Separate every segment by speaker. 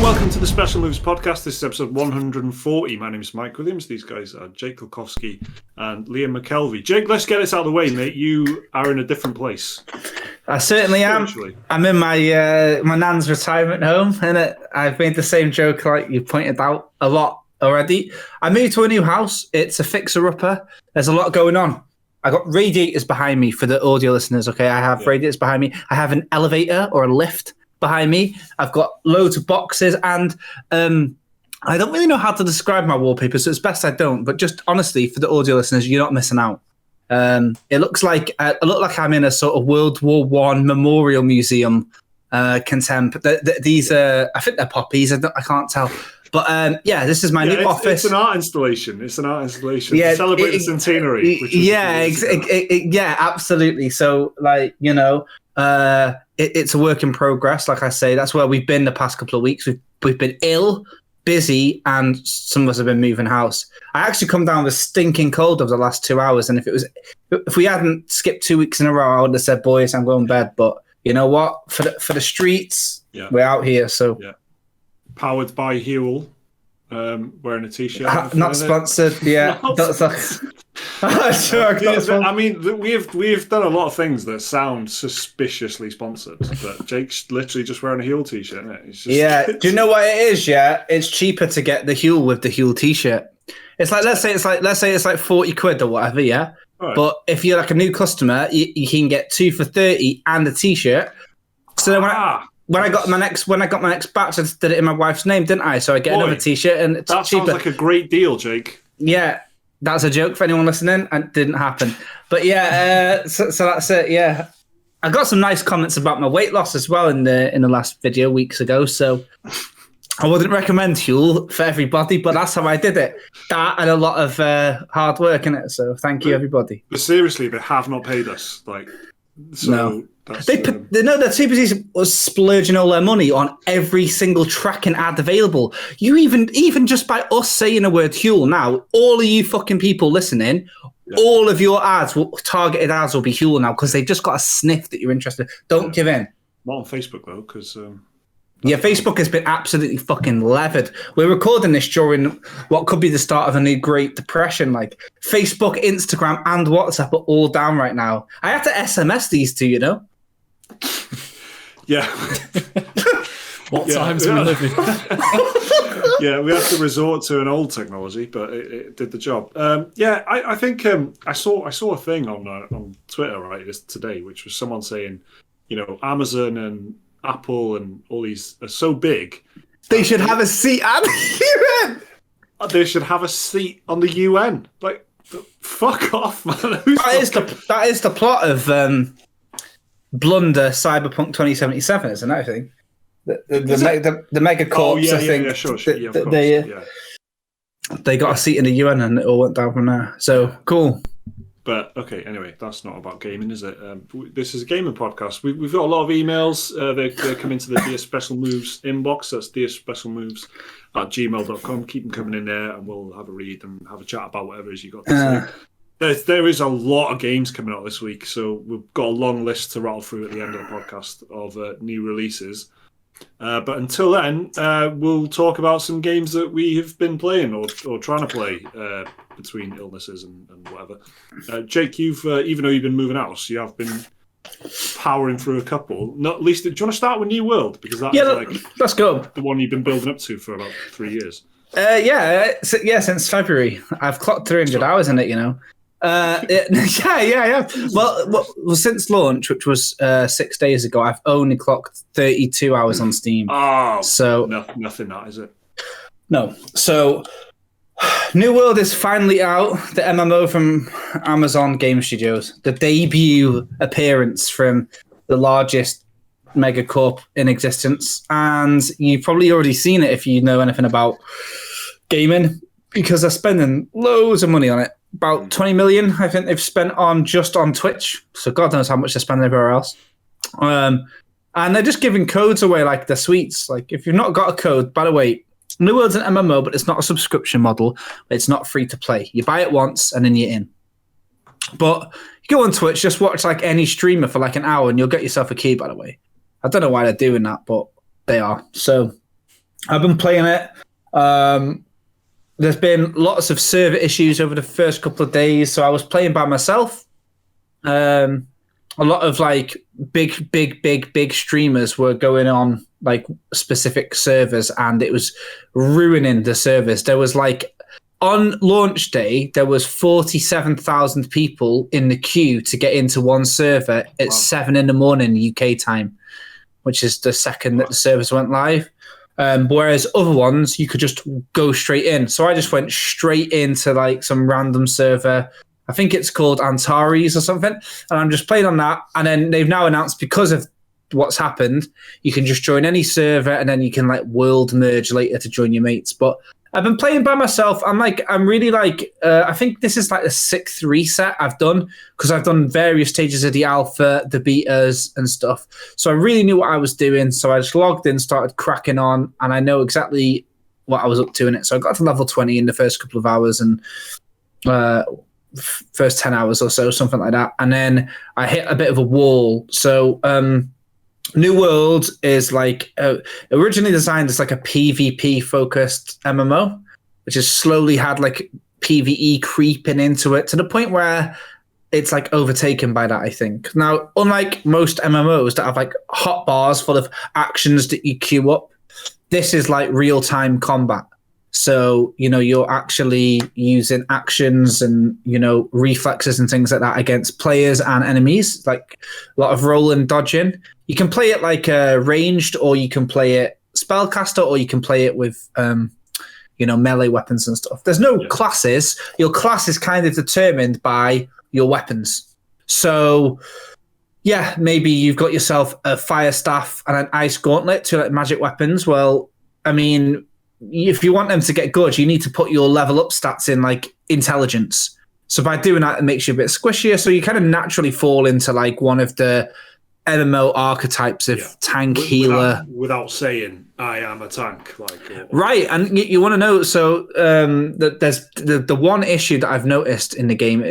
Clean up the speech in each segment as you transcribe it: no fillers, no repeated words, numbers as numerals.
Speaker 1: Welcome to the Special Moves podcast. This is episode 140. My name is Mike Williams. These guys are Jake Lukowski and Liam McKelvey. Jake, let's get this out of the way, mate. You are in a different place.
Speaker 2: I certainly am. I'm in my my nan's retirement home, and I've made the same joke like you pointed out a lot already. I moved to a new house. It's a fixer-upper. There's a lot going on. I got radiators behind me for the audio listeners. Okay, I have radiators behind me. I have an elevator or a lift behind me. I've got loads of boxes, and I don't really know how to describe my wallpaper, so it's best I don't. But just honestly, for the audio listeners, you're not missing out. It looks like I look like I'm in a sort of World War I memorial museum. Contempt. These I think they're poppies. I can't tell. But this is my new office.
Speaker 1: It's an art installation. Yeah, to celebrate the centenary.
Speaker 2: Yeah, absolutely. So, like, you know, it's a work in progress. Like I say, that's where we've been the past couple of weeks. We've been ill, busy, and some of us have been moving house. I actually come down with stinking cold over the last 2 hours, and if we hadn't skipped 2 weeks in a row, I would have said, "Boys, I'm going to bed." But you know what? For the streets, we're out here. So. Yeah.
Speaker 1: Powered by Huel, wearing a t-shirt.
Speaker 2: Not sponsored, yeah.
Speaker 1: I mean, we've done a lot of things that sound suspiciously sponsored, but Jake's literally just wearing a Huel t-shirt, isn't it? It's just,
Speaker 2: do you know what it is? Yeah, it's cheaper to get the Huel with the Huel t-shirt. It's like let's say it's like 40 quid or whatever, yeah. Right. But if you're like a new customer, you can get 2 for 30 and a t-shirt. So then when I got my next batch, I did it in my wife's name, didn't I? So I get another t-shirt, and it's
Speaker 1: that
Speaker 2: cheaper.
Speaker 1: Sounds like a great deal, Jake.
Speaker 2: Yeah, that's a joke for anyone listening, and it didn't happen. But yeah, so that's it. Yeah, I got some nice comments about my weight loss as well in the last video weeks ago. So I wouldn't recommend Huel for everybody, but that's how I did it. That and a lot of hard work in it. So thank you, everybody.
Speaker 1: But seriously, they have not paid us.
Speaker 2: No. They're too busy splurging all their money on every single tracking ad available. You even just by us saying a word Huel now, all of you fucking people listening, all of your targeted ads will be Huel now because they've just got a sniff that you're interested. Don't give in.
Speaker 1: Not on Facebook though, because
Speaker 2: Facebook has been absolutely fucking levered. We're recording this during what could be the start of a new Great Depression. Like Facebook, Instagram, and WhatsApp are all down right now. I had to SMS these two, you know.
Speaker 1: Yeah.
Speaker 3: What times are we living?
Speaker 1: Yeah, we had to resort to an old technology, but it did the job. I think I saw a thing on Twitter today, which was someone saying, you know, Amazon and Apple and all these are so big.
Speaker 2: They should have a seat at the UN.
Speaker 1: They should have a seat on the UN. Like, fuck off, man.
Speaker 2: That is the plot of Blunder Cyberpunk 2077, isn't that, I think? The megacorps, I think.
Speaker 1: Yeah, sure. Yeah, of course.
Speaker 2: They got a seat in the UN and it all went down from there. So, cool.
Speaker 1: But, okay, anyway, that's not about gaming, is it? This is a gaming podcast. We've got a lot of emails. They come into the Dear Special Moves inbox. That's dearspecialmoves@gmail.com. Keep them coming in there, and we'll have a read and have a chat about whatever it is you got to say. There is a lot of games coming out this week, so we've got a long list to rattle through at the end of the podcast of new releases. But until then, we'll talk about some games that we have been playing or trying to play between illnesses and whatever. Jake, you've even though you've been moving house, you have been powering through a couple. Not least, do you want to start with New World? Because
Speaker 2: let's go.
Speaker 1: The one you've been building up to for about 3 years.
Speaker 2: Since February. I've clocked 300 hours in it, you know. Yeah. Well, since launch, which was 6 days ago, I've only clocked 32 hours on Steam.
Speaker 1: Oh,
Speaker 2: so
Speaker 1: nothing that, is it?
Speaker 2: No. So New World is finally out, the MMO from Amazon Game Studios, the debut appearance from the largest megacorp in existence. And you've probably already seen it if you know anything about gaming, because they're spending loads of money on it. About 20 million, I think they've spent just on Twitch. So God knows how much they're spending everywhere else. And they're just giving codes away like the sweets. Like if you've not got a code, by the way, New World's an MMO, but it's not a subscription model. It's not free to play. You buy it once and then you're in. But you go on Twitch, just watch like any streamer for like an hour and you'll get yourself a key, by the way. I don't know why they're doing that, but they are. So I've been playing it. There's been lots of server issues over the first couple of days, so I was playing by myself. A lot of like big streamers were going on like specific servers, and it was ruining the servers. There was like on launch day, there was 47,000 people in the queue to get into one server at 7 a.m. UK time, which is the second that the servers went live. Whereas other ones, you could just go straight in. So I just went straight into like some random server. I think it's called Antares or something. And I'm just playing on that. And then they've now announced, because of what's happened, you can just join any server and then you can like world merge later to join your mates. But I've been playing by myself. I'm really like, I think this is like the 6th reset I've done, because I've done various stages of the alpha, the betas and stuff. So I really knew what I was doing. So I just logged in, started cracking on, and I know exactly what I was up to in it. So I got to level 20 in the first couple of hours and first 10 hours or so, something like that. And then I hit a bit of a wall. So, New World is like originally designed as like a PvP focused MMO, which has slowly had like PvE creeping into it to the point where it's like overtaken by that, I think. Now, unlike most MMOs that have like hot bars full of actions that you queue up, this is like real-time combat. So, you know, you're actually using actions and, you know, reflexes and things like that against players and enemies, like a lot of roll and dodging. You can play it like ranged, or you can play it spellcaster, or you can play it with, you know, melee weapons and stuff. There's no classes. Your class is kind of determined by your weapons. So, yeah, maybe you've got yourself a fire staff and an ice gauntlet, two like magic weapons. Well, I mean, if you want them to get good, you need to put your level up stats in like intelligence. So by doing that, it makes you a bit squishier. So you kind of naturally fall into like one of the MMO archetypes of tank healer.
Speaker 1: Without saying, I am a tank.
Speaker 2: Right. And you want to know, so there's the one issue that I've noticed in the game.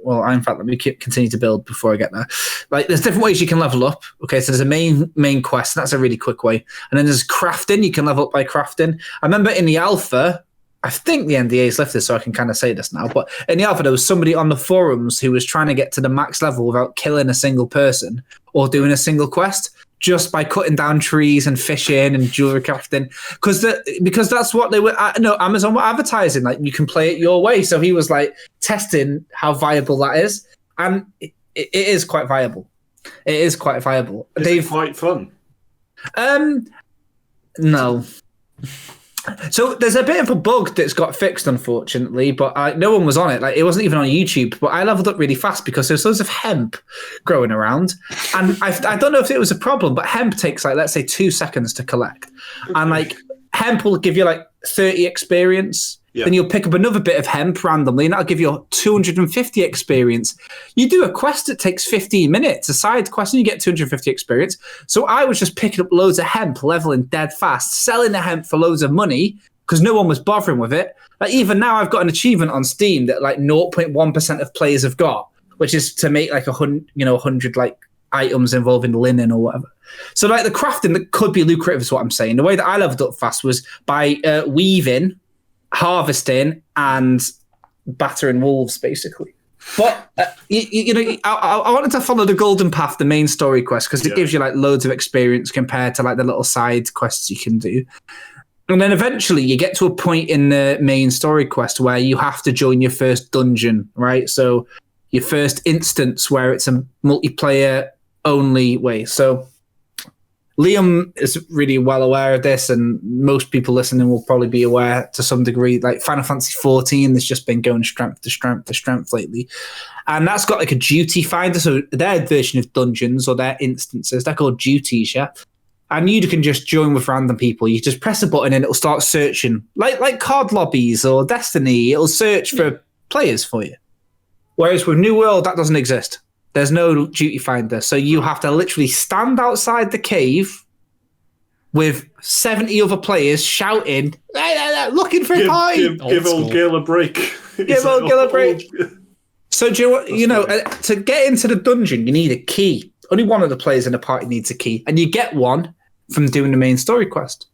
Speaker 2: In fact, let me continue to build before I get there. Like, there's different ways you can level up. Okay, so there's a main quest, and that's a really quick way. And then there's crafting. You can level up by crafting. I remember in the alpha, I think the NDA's lifted, so I can kind of say this now, but in the alpha, there was somebody on the forums who was trying to get to the max level without killing a single person or doing a single quest, just by cutting down trees and fishing and jewelry crafting, because that's what they were. Amazon were advertising, like, you can play it your way. So he was like testing how viable that is, and it is quite viable. It is quite viable.
Speaker 1: It's quite fun.
Speaker 2: No. So there's a bit of a bug that's got fixed, unfortunately, but no one was on it. Like, it wasn't even on YouTube. But I leveled up really fast because there's loads of hemp growing around, and I don't know if it was a problem, but hemp takes like, let's say, 2 seconds to collect, and like hemp will give you like 30 experience. Yeah. Then you'll pick up another bit of hemp randomly, and that'll give you 250 experience. You do a quest that takes 15 minutes, a side quest, and you get 250 experience. So I was just picking up loads of hemp, leveling dead fast, selling the hemp for loads of money because no one was bothering with it. Like, even now, I've got an achievement on Steam that like 0.1% of players have got, which is to make like 100 like items involving linen or whatever. So like the crafting that could be lucrative is what I'm saying. The way that I leveled up fast was by weaving, harvesting, and battering wolves, basically. But I wanted to follow the golden path, the main story quest, because it gives you like loads of experience compared to like the little side quests you can do. And then eventually you get to a point in the main story quest where you have to join your first dungeon, right? So your first instance where it's a multiplayer only way. So Liam is really well aware of this, and most people listening will probably be aware to some degree. Like Final Fantasy 14 has just been going strength to strength to strength lately. And that's got like a duty finder. So their version of dungeons, or their instances, they're called duties, yeah? And you can just join with random people. You just press a button and it'll start searching. Like COD lobbies or Destiny, it'll search for players for you. Whereas with New World, that doesn't exist. There's no duty finder. So you have to literally stand outside the cave with 70 other players shouting, looking for a party.
Speaker 1: Give old Gil a break.
Speaker 2: Give old Gil a break. So do you know, to get into the dungeon, you need a key. Only one of the players in the party needs a key. And you get one from doing the main story quest.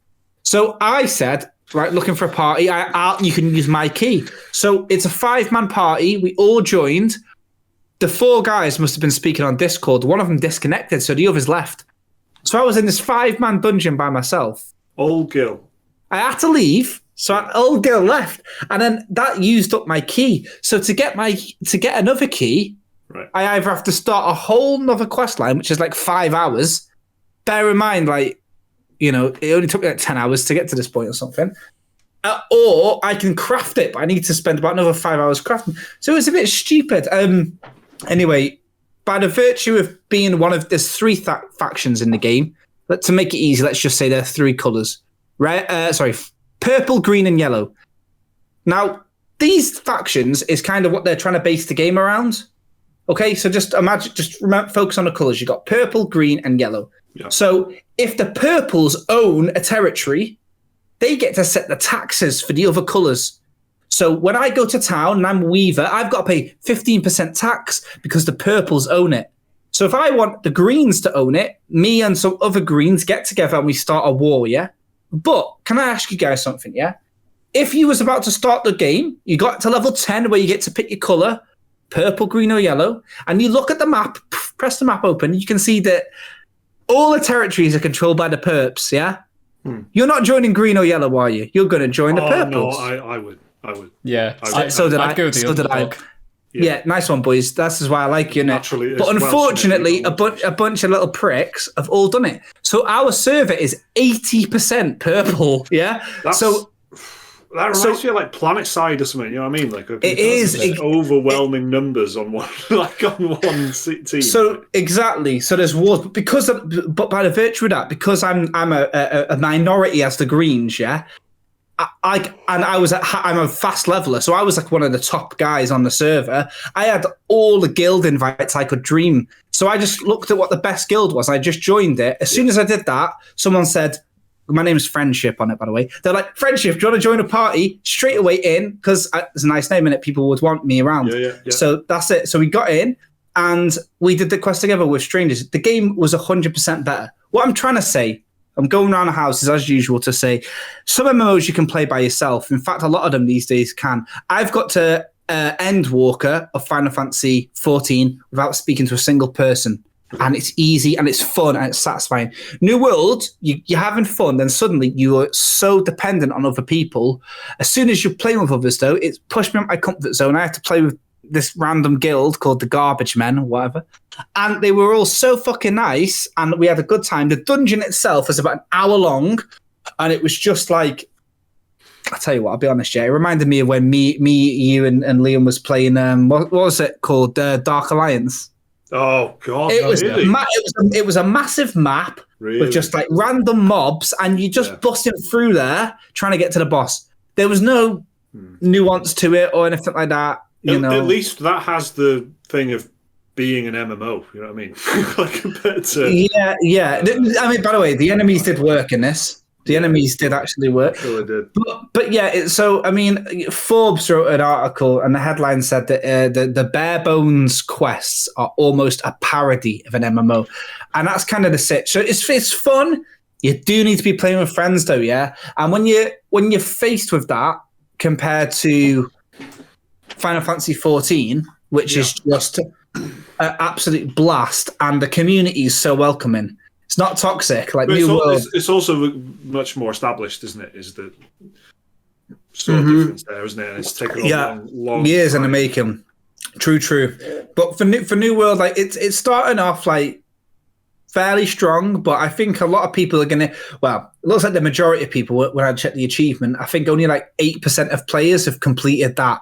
Speaker 2: So I said, right, looking for a party. You can use my key. So it's a 5-man party. We all joined. The 4 guys must have been speaking on Discord. One of them disconnected, so the others left. So I was in this 5-man dungeon by myself.
Speaker 1: Old Gil.
Speaker 2: I had to leave, so old Gil left, and then that used up my key. So to get another key,
Speaker 1: right.
Speaker 2: I either have to start a whole nother quest line, which is like 5 hours. Bear in mind, like, you know, it only took me like 10 hours to get to this point or something. Or I can craft it, but I need to spend about another 5 hours crafting. So it's a bit stupid. Anyway, by the virtue of being there's 3 factions in the game. To make it easy, let's just say there are 3 colors. Purple, green, and yellow. Now, these factions is kind of what they're trying to base the game around. Okay, so just focus on the colors. You got purple, green, and yellow. Yeah. So if the purples own a territory, they get to set the taxes for the other colors. So when I go to town and I'm Weaver, I've got to pay 15% tax because the purples own it. So if I want the greens to own it, me and some other greens get together and we start a war, yeah? But can I ask you guys something, yeah? If you was about to start the game, you got to level 10 where you get to pick your color, purple, green, or yellow, and you look at the map, press the map open, you can see that all the territories are controlled by the perps, yeah? You're not joining green or yellow, are you? You're going to join the purples.
Speaker 1: No, I would.
Speaker 3: Yeah.
Speaker 2: So did I.
Speaker 3: Go with the underdog.
Speaker 2: Yeah, nice one, boys. That's why I like you.
Speaker 1: Naturally,
Speaker 2: but unfortunately, a bunch of little pricks have all done it. So our server is 80% purple. Yeah.
Speaker 1: That reminds me of like PlanetSide or something. You know what I mean? Like
Speaker 2: it is
Speaker 1: overwhelming numbers on one team.
Speaker 2: So exactly. So there's wars, but by the virtue of that, because I'm a minority as the Greens. Yeah. I'm a fast leveler, so I was like one of the top guys on the server. I had all the guild invites I could dream. So I just looked at what the best guild was. I just joined it. As soon as I did that, someone said, my name's Friendship on it, by the way. They're like, Friendship, do you want to join a party? Straight away in, because it's a nice name in it. People would want me around. Yeah. So that's it. So we got in and we did the quest together with strangers. The game was 100% better. What I'm trying to say, I'm going around the houses as usual to say some MMOs you can play by yourself. In fact, a lot of them these days can. I've got to end Walker of Final Fantasy 14 without speaking to a single person. And it's easy and it's fun and it's satisfying. New World, you're having fun, then suddenly you are so dependent on other people. As soon as you're playing with others, though, it's pushed me out my comfort zone. I have to play with this random guild called the Garbage Men or whatever. And they were all so fucking nice and we had a good time. The dungeon itself was about an hour long and it was just like, I'll tell you what, I'll be honest, Jay. It reminded me of when you and Liam was playing, what was it called? Dark Alliance.
Speaker 1: Oh, God.
Speaker 2: It was a massive map with just like random mobs and you just busting through there trying to get to the boss. There was no nuance to it or anything like that.
Speaker 1: At least that has the thing of being an MMO, you know what I mean? Like compared to...
Speaker 2: Yeah. I mean, by the way, the enemies did work in this. The enemies did actually work.
Speaker 1: Sure they did.
Speaker 2: But yeah, so, I mean, Forbes wrote an article and the headline said that the bare bones quests are almost a parody of an MMO. And that's kind of the sit. So it's fun. You do need to be playing with friends, though, yeah? And when you're faced with that compared to Final Fantasy 14, which is just an absolute blast, and the community is so welcoming. It's not toxic like New World.
Speaker 1: It's also much more established, isn't it? Is the sort of difference there, isn't it? And it's taken a long
Speaker 2: years
Speaker 1: time.
Speaker 2: in the making. True. But for New World, like it's starting off like fairly strong, but I think a lot of people are gonna. Well, it looks like the majority of people, when I check the achievement, I think only like 8% of players have completed that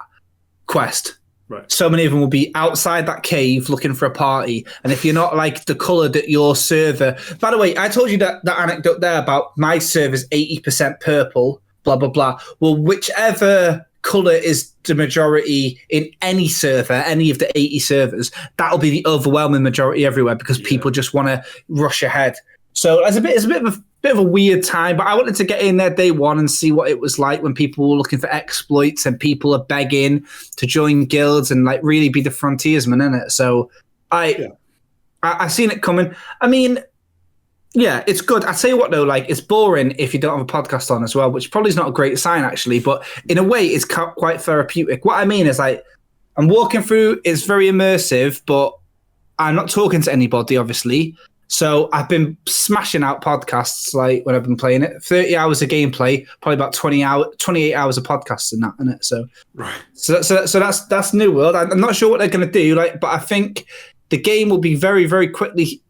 Speaker 2: quest.
Speaker 1: Right.
Speaker 2: So many of them will be outside that cave looking for a party. And if you're not like the colour that your server... By the way, I told you that anecdote there about my server's 80% purple, blah, blah, blah. Well, whichever colour is the majority in any server, any of the 80 servers, that'll be the overwhelming majority everywhere because people just want to rush ahead. So it's a bit of a weird time, but I wanted to get in there day one and see what it was like when people were looking for exploits and people are begging to join guilds and like really be the frontiersman in it. So I seen it coming. I mean, Yeah, it's good. I tell you what though, like it's boring if you don't have a podcast on as well, which probably is not a great sign actually. But in a way, it's quite therapeutic. What I mean is like I'm walking through. It's very immersive, but I'm not talking to anybody, obviously. So I've been smashing out podcasts like when I've been playing it. 30 hours of gameplay, probably about 28 hours of podcasts and that, in it. So,
Speaker 1: right.
Speaker 2: So that's New World. I'm not sure what they're going to do, like, but I think the game will be very, very quickly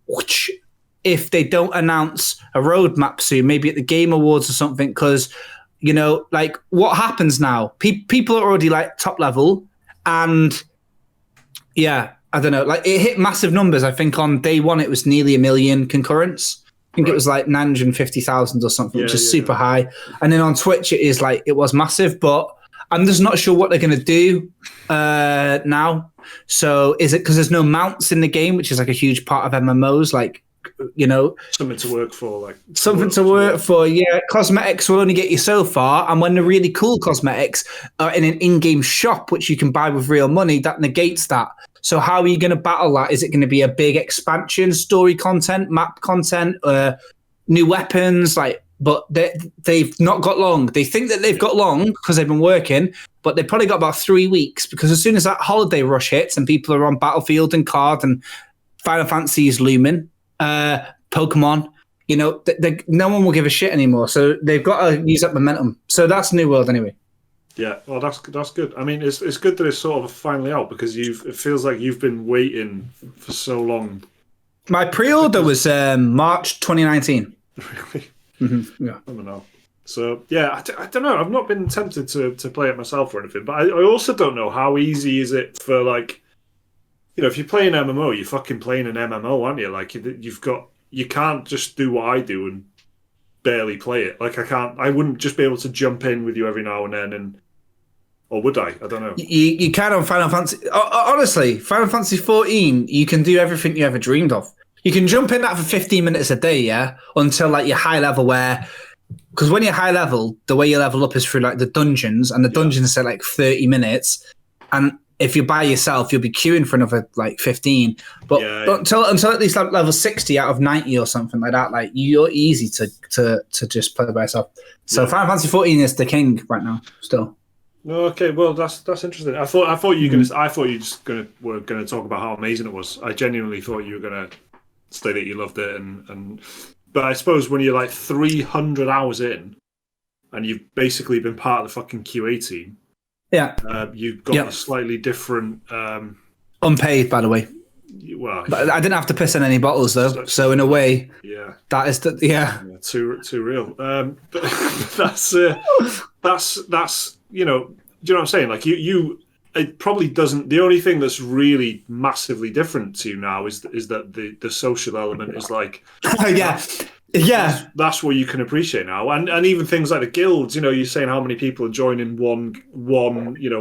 Speaker 2: if they don't announce a roadmap soon, maybe at the Game Awards or something. Because like what happens now? People are already like top level, and yeah. I don't know, like it hit massive numbers. I think on day one, it was nearly 1 million concurrents. I think it was like 950,000 or something, which is super high. And then on Twitch, it was massive, but I'm just not sure what they're going to do now. So is it because there's no mounts in the game, which is like a huge part of MMOs, like,
Speaker 1: something to work for, like
Speaker 2: something to work for. Yeah, cosmetics will only get you so far, and when the really cool cosmetics are in an in-game shop, which you can buy with real money, that negates that. So how are you going to battle that? Is it going to be a big expansion, story content, map content, new weapons? But they've not got long. They think that they've got long because they've been working, but they've probably got about 3 weeks, because as soon as that holiday rush hits and people are on Battlefield and COD and Final Fantasy is looming, Pokemon, no one will give a shit anymore. So they've got to use up momentum. So that's New World anyway.
Speaker 1: Yeah, well, that's good. I mean, it's good that it's sort of finally out, because it feels like you've been waiting for so long.
Speaker 2: My pre-order was March 2019.
Speaker 1: Really?
Speaker 2: Mm-hmm. Yeah.
Speaker 1: I don't know. So yeah, I don't know. I've not been tempted to play it myself or anything, but I also don't know how easy is it for, like, if you're playing MMO, you're fucking playing an MMO, aren't you? Like you can't just do what I do and barely play it. Like I wouldn't just be able to jump in with you every now and then, or would I? I don't know.
Speaker 2: You can on Final Fantasy. Honestly, Final Fantasy 14, you can do everything you ever dreamed of. You can jump in that for 15 minutes a day, yeah, until like you're high level, because when you're high level, the way you level up is through like the dungeons, and the dungeons are like 30 minutes, and if you're by yourself, you'll be queuing for another like 15. But until at least like level 60 out of 90 or something like that, like you're easy to just play by yourself. So Final Fantasy 14 is the king right now, still.
Speaker 1: Okay, well that's interesting. I thought you were gonna talk about how amazing it was. I genuinely thought you were gonna say that you loved it, but I suppose when you're like 300 hours in, and you've basically been part of the fucking QA team.
Speaker 2: Yeah,
Speaker 1: you've got a slightly different.
Speaker 2: Unpaid, by the way.
Speaker 1: Well,
Speaker 2: but I didn't have to piss in any bottles though, so in a way, that is
Speaker 1: too real. But that's do you know what I'm saying? Like it probably doesn't. The only thing that's really massively different to you now is that the social element is like that's what you can appreciate now, and even things like the guilds. You're saying how many people are joining one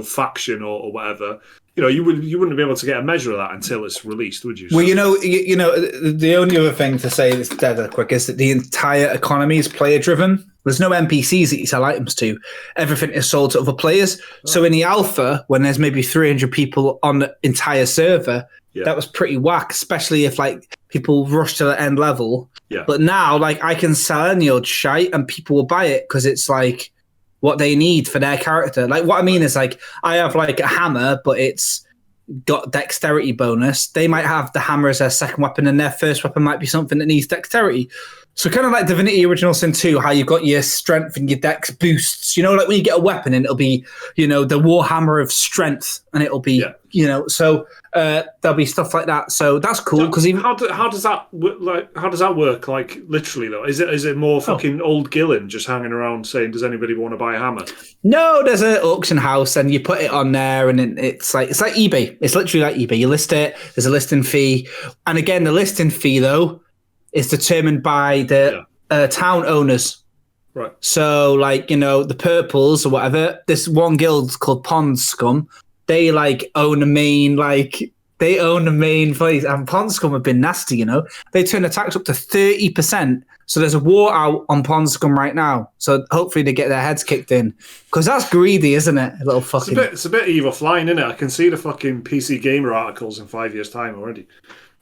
Speaker 1: faction or whatever. You wouldn't be able to get a measure of that until it's released, would you?
Speaker 2: Well, the only other thing to say this dead quick is that the entire economy is player driven. There's no NPCs that you sell items to. Everything is sold to other players. Oh. So in the alpha, when there's maybe 300 people on the entire server, that was pretty whack, especially if like people rush to the end level. Yeah. But now, like, I can sell any old shite and people will buy it because it's like what they need for their character. Like, what I mean is, like, I have like a hammer, but it's got dexterity bonus. They might have the hammer as their second weapon, and their first weapon might be something that needs dexterity. So kind of like Divinity Original Sin 2, how you've got your strength and your dex boosts. Like when you get a weapon and it'll be, the Warhammer of strength, and it'll be, so there'll be stuff like that. So that's cool. Because
Speaker 1: how does that work? Like literally though, is it more fucking old Gillen just hanging around saying, "Does anybody want to buy a hammer?"
Speaker 2: No, there's an auction house, and you put it on there, and it's like eBay. It's literally like eBay. You list it. There's a listing fee, and again, the listing fee though is determined by the town owners.
Speaker 1: Right.
Speaker 2: So, like, the Purples or whatever, this one guild called Pond Scum, they, like, own the main place. And Pond Scum have been nasty, They turn the tax up to 30%. So there's a war out on Pond Scum right now. So hopefully they get their heads kicked in. Because that's greedy, isn't it? A little fucking...
Speaker 1: It's a bit evil flying, isn't it? I can see the fucking PC Gamer articles in 5 years' time already.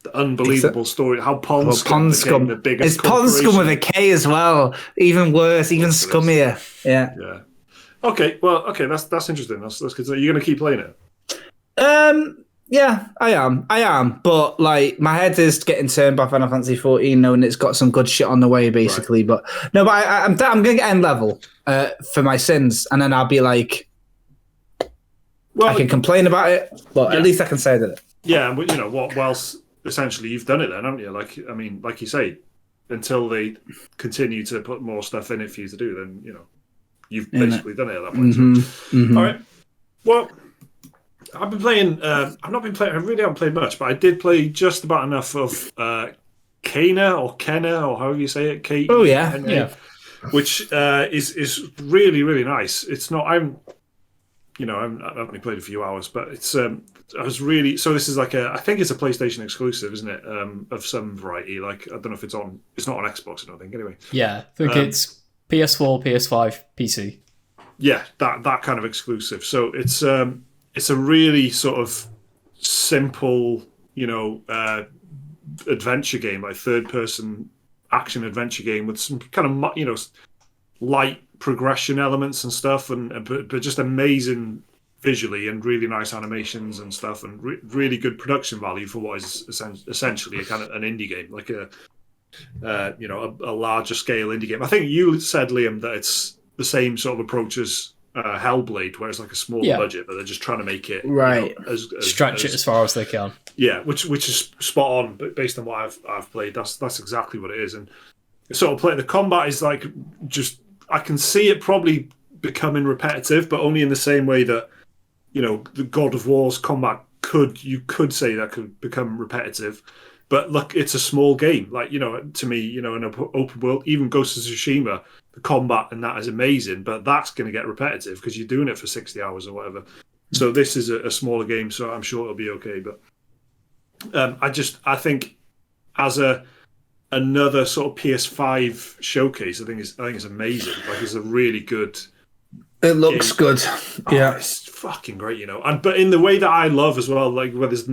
Speaker 1: the unbelievable story. How Pond became the biggest.
Speaker 2: It's Pond Scum with a K as well. Even worse, even scummier. Yeah.
Speaker 1: Yeah. Okay. Well. Okay. That's interesting. That's good. You're going to keep playing it.
Speaker 2: Yeah, I am. But like, my head is getting turned by Final Fantasy 14, knowing it's got some good shit on the way, basically. Right. But no, but I'm going to get end level for my sins, and then I'll be like, well, I can complain about it, but at least I can say that.
Speaker 1: Yeah, but you know what? Whilst essentially you've done it, then, haven't you? Like, I mean, like you say, until they continue to put more stuff in it for you to do, then you've basically done it at that point. Mm-hmm. All right. Well, I've been playing. I've not been playing. I really haven't played much, but I did play just about enough of Kenna or however you say it.
Speaker 2: Oh yeah.
Speaker 1: Which is really really nice. It's not. I've only played a few hours, but it's. I was really. So this is like I think it's a PlayStation exclusive, isn't it? Of some variety. Like I don't know if it's on. It's not on Xbox, I don't think. Anyway.
Speaker 3: Yeah, I think it's PS4, PS5, PC.
Speaker 1: Yeah, that kind of exclusive. So it's a really sort of simple, adventure game, like third-person action adventure game with some kind of, light progression elements and stuff, but just amazing visually and really nice animations and stuff, and really good production value for what is essentially a kind of an indie game, like a larger scale indie game. I think you said, Liam, that it's the same sort of approach as Hellblade, where it's like a smaller budget, but they're just trying to make it
Speaker 2: right,
Speaker 3: stretch it as far as they can. Yeah,
Speaker 1: which is spot on. But based on what I've played, that's exactly what it is. And sort of the combat is like just I can see it probably becoming repetitive, but only in the same way that the God of War's combat could say that could become repetitive. But look, it's a small game. Like, to me, in an open world, even Ghost of Tsushima, the combat and that is amazing, but that's going to get repetitive because you're doing it for 60 hours or whatever. So this is a smaller game, so I'm sure it'll be okay. But I think as another sort of PS5 showcase, I think it's amazing. Like, it's a really good.
Speaker 2: It looks
Speaker 1: game.
Speaker 2: Good. Yeah,
Speaker 1: it's fucking great, but in the way that I love as well, like where there's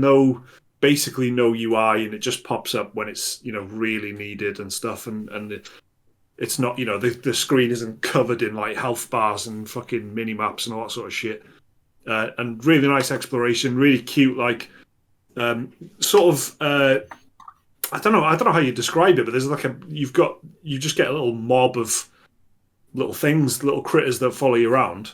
Speaker 1: basically no UI and it just pops up when it's really needed and stuff, and it's not the screen isn't covered in like health bars and fucking mini maps and all that sort of shit, and really nice exploration, really cute, like sort of I don't know how you describe it, but there's like you just get a little mob of little things, little critters that follow you around.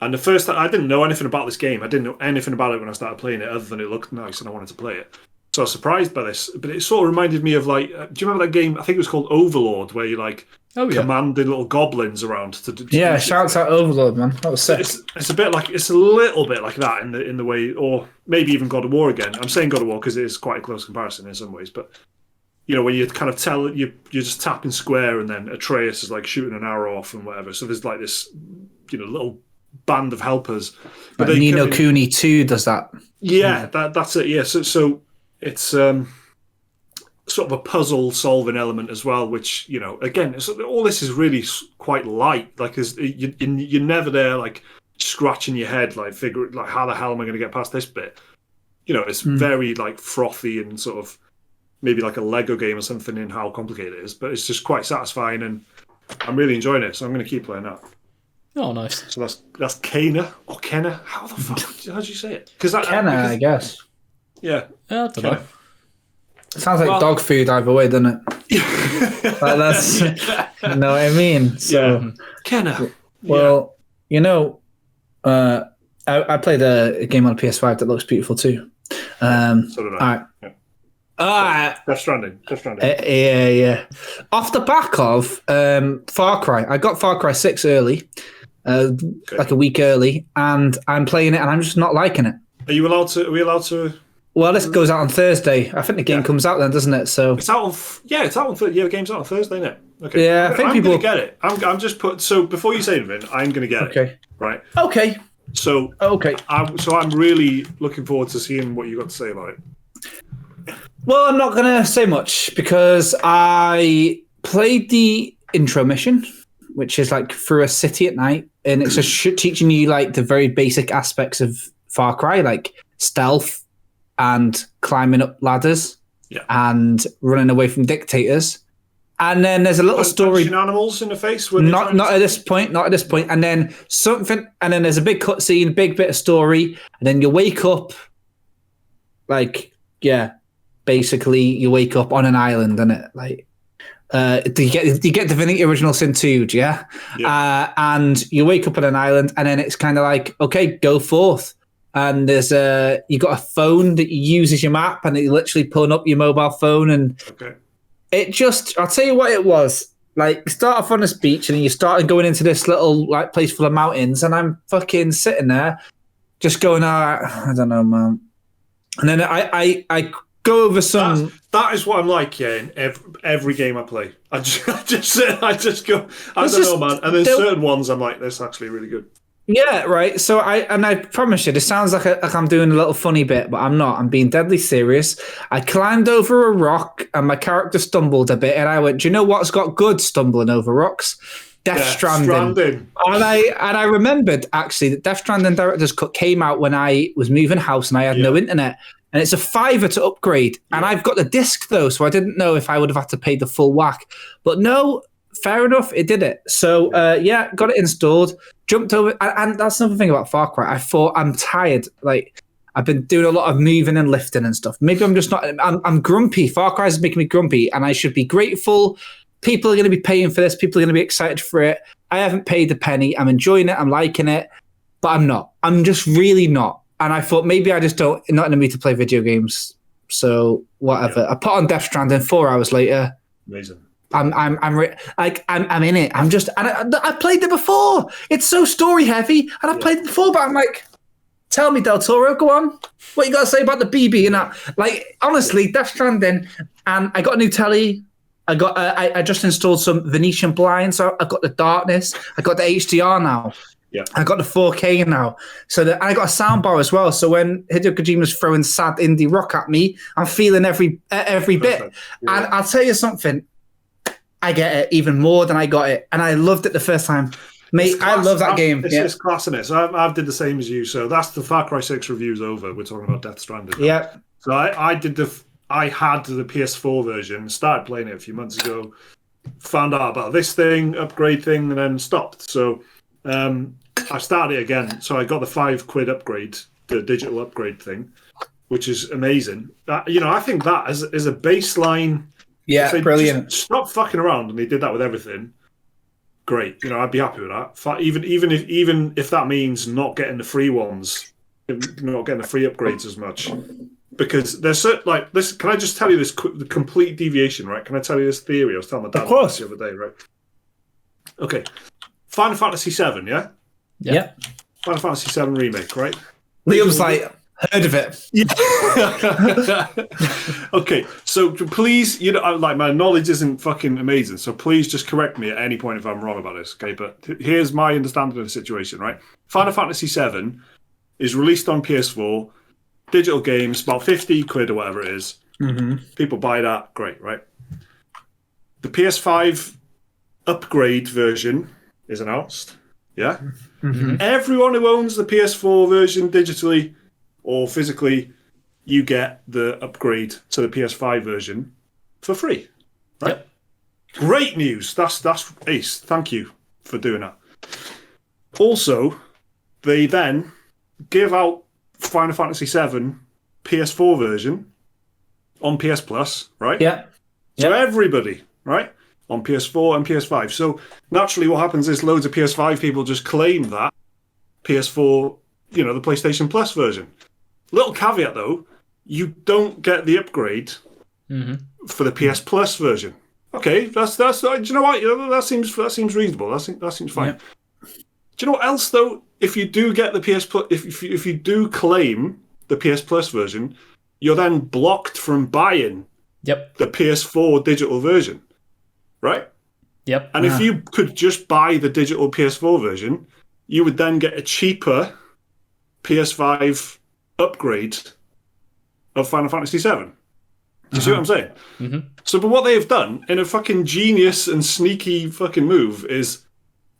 Speaker 1: And the first time, I didn't know anything about this game. I didn't know anything about it when I started playing it, other than it looked nice and I wanted to play it. So I was surprised by this. But it sort of reminded me of like, do you remember that game? I think it was called Overlord, where you like commanded little goblins around to do
Speaker 2: shouts out Overlord, man. That was sick.
Speaker 1: It's a little bit like that in the way, or maybe even God of War again. I'm saying God of War because it is quite a close comparison in some ways, but. When you kind of you're just tapping square and then Atreus is like shooting an arrow off and whatever. So there's like this, little band of helpers.
Speaker 2: But like Ni no Kuni 2 does that.
Speaker 1: Yeah, that's it. Yeah, so it's sort of a puzzle solving element as well, which again, all this is really quite light. Like you're never there like scratching your head, like figuring like how the hell am I going to get past this bit? It's very like frothy and sort of. Maybe like a Lego game or something in how complicated it is, but it's just quite satisfying and I'm really enjoying it, so I'm going to keep playing that.
Speaker 3: Oh, nice.
Speaker 1: So that's Kenna or Kenna. How the fuck? How do you say it?
Speaker 2: Kenna, I guess.
Speaker 1: Yeah.
Speaker 3: I don't know.
Speaker 2: It sounds like dog food either way, doesn't it? Like that's, you know what I mean? So,
Speaker 1: Kenna.
Speaker 2: Well, I played a game on PS5 that looks beautiful too.
Speaker 1: So did I.
Speaker 2: All right.
Speaker 1: Death Stranding.
Speaker 2: Yeah. Off the back of Far Cry, I got Far Cry 6 early, like a week early, and I'm playing it, and I'm just not liking it.
Speaker 1: Are we allowed to?
Speaker 2: Well, this goes out on Thursday. I think the game comes out then, doesn't it? So
Speaker 1: it's out on. It's out on. The game's out on Thursday, isn't it? Okay.
Speaker 2: Yeah, I think
Speaker 1: I'm
Speaker 2: people
Speaker 1: gonna get it. I'm just put. So before you say anything, I'm gonna get it.
Speaker 2: Okay.
Speaker 1: Right.
Speaker 2: Okay.
Speaker 1: So
Speaker 2: okay.
Speaker 1: I'm really looking forward to seeing what you got to say about it.
Speaker 2: Well, I'm not going to say much because I played the intro mission, which is like through a city at night, and it's just teaching you like the very basic aspects of Far Cry, like stealth, and climbing up ladders and running away from dictators. And then there's a little story.
Speaker 1: Punching animals in the face?
Speaker 2: Not at this point. Not at this point. And then something. And then there's a big cutscene, big bit of story. And then you wake up, basically you wake up on an island, and do you get Divinity Original Sin 2? Yeah. And you wake up on an island, and then it's kind of like, okay, go forth. And there's you got a phone that you use as your map, and you're literally pulling up your mobile phone, and it just, I'll tell you what it was. Like, you start off on this beach, and then you start going into this little place full of mountains, and I'm fucking sitting there, just going, I don't know, man. And then I go over some.
Speaker 1: That is what I'm like, in every game I play. I just go, I don't know, man. And then certain ones, I'm like, this is actually really good.
Speaker 2: Yeah, right. So I promise you, this sounds like I'm doing a little funny bit, but I'm not. I'm being deadly serious. I climbed over a rock, and my character stumbled a bit, and I went, do you know what's got good stumbling over rocks? Death Stranding. And I remembered, actually, that Death Stranding Director's Cut came out when I was moving house and I had no internet. And it's a $5 to upgrade. And I've got the disc, though, so I didn't know if I would have had to pay the full whack. But no, fair enough, it did it. So, got it installed, jumped over. And that's another thing about Far Cry. I thought, I'm tired. I've been doing a lot of moving and lifting and stuff. Maybe I'm just not... I'm grumpy. Far Cry is making me grumpy, and I should be grateful. People are going to be paying for this. People are going to be excited for it. I haven't paid a penny. I'm enjoying it. I'm liking it. But I'm not. I'm just really not. And I thought maybe I just not in the mood to play video games. So whatever. I put on Death Stranding 4 hours later.
Speaker 1: Amazing.
Speaker 2: I'm in it. I'm just, and I played it before. It's so story heavy, and I played it before. But I'm like, tell me, Del Toro, go on. What you got to say about the BB and that? Like, honestly, Death Stranding, and I got a new telly. I just installed some Venetian blinds. So I got the darkness. I got the HDR now. Yeah, I got the 4K now. So I got a soundbar as well. So when Hideo Kojima's throwing sad indie rock at me, I'm feeling every bit. Yeah. And I'll tell you something. I get it even more than I got it, and I loved it the first time. Mate, I love that game.
Speaker 1: It's class in it. So I've did the same as you. So that's the Far Cry 6 review's over. We're talking about Death Stranding.
Speaker 2: Yeah.
Speaker 1: So I had the PS4 version. Started playing it a few months ago. Found out about this thing, upgrade thing, and then stopped. So I started it again. So I got the £5 upgrade, the digital upgrade thing, which is amazing. I think that as a baseline.
Speaker 2: Yeah, brilliant.
Speaker 1: Stop fucking around, and they did that with everything. Great, I'd be happy with that. Even if that means not getting the free ones, not getting the free upgrades as much, because there's this. Can I just tell you this the complete deviation, right? Can I tell you this theory? I was telling my dad about this the other day, right? Okay, Final Fantasy VII, yeah.
Speaker 2: Yeah.
Speaker 1: Final Fantasy VII remake, right?
Speaker 2: Liam's like, heard of it.
Speaker 1: Okay, so please, my knowledge isn't fucking amazing, so please just correct me at any point if I'm wrong about this, okay? But here's my understanding of the situation, right? Final Fantasy VII is released on PS4, digital games, about £50 or whatever it is. Mm-hmm. People buy that, great, right? The PS5 upgrade version is announced, yeah? Mm-hmm. Everyone who owns the PS4 version digitally or physically, you get the upgrade to the PS5 version for free, right? Yep. Great news. That's ace. Thank you for doing that. Also, they then give out Final Fantasy VII PS4 version on PS Plus, right?
Speaker 2: Yeah.
Speaker 1: So everybody, right, on PS4 and PS5. So naturally, what happens is loads of PS5 people just claim that PS4, the PlayStation Plus version. Little caveat though, you don't get the upgrade for the PS Plus version. Okay, that's do you know what? That seems reasonable. That seems fine. Yeah. Do you know what else though? If you do get the PS Plus, if you do claim the PS Plus version, you're then blocked from buying the PS4 digital version, right?
Speaker 3: Yep.
Speaker 1: And if you could just buy the digital PS4 version, you would then get a cheaper PS5 upgrade of Final Fantasy VII. Do you see what I'm saying? Mm-hmm. So, but what they have done in a fucking genius and sneaky fucking move is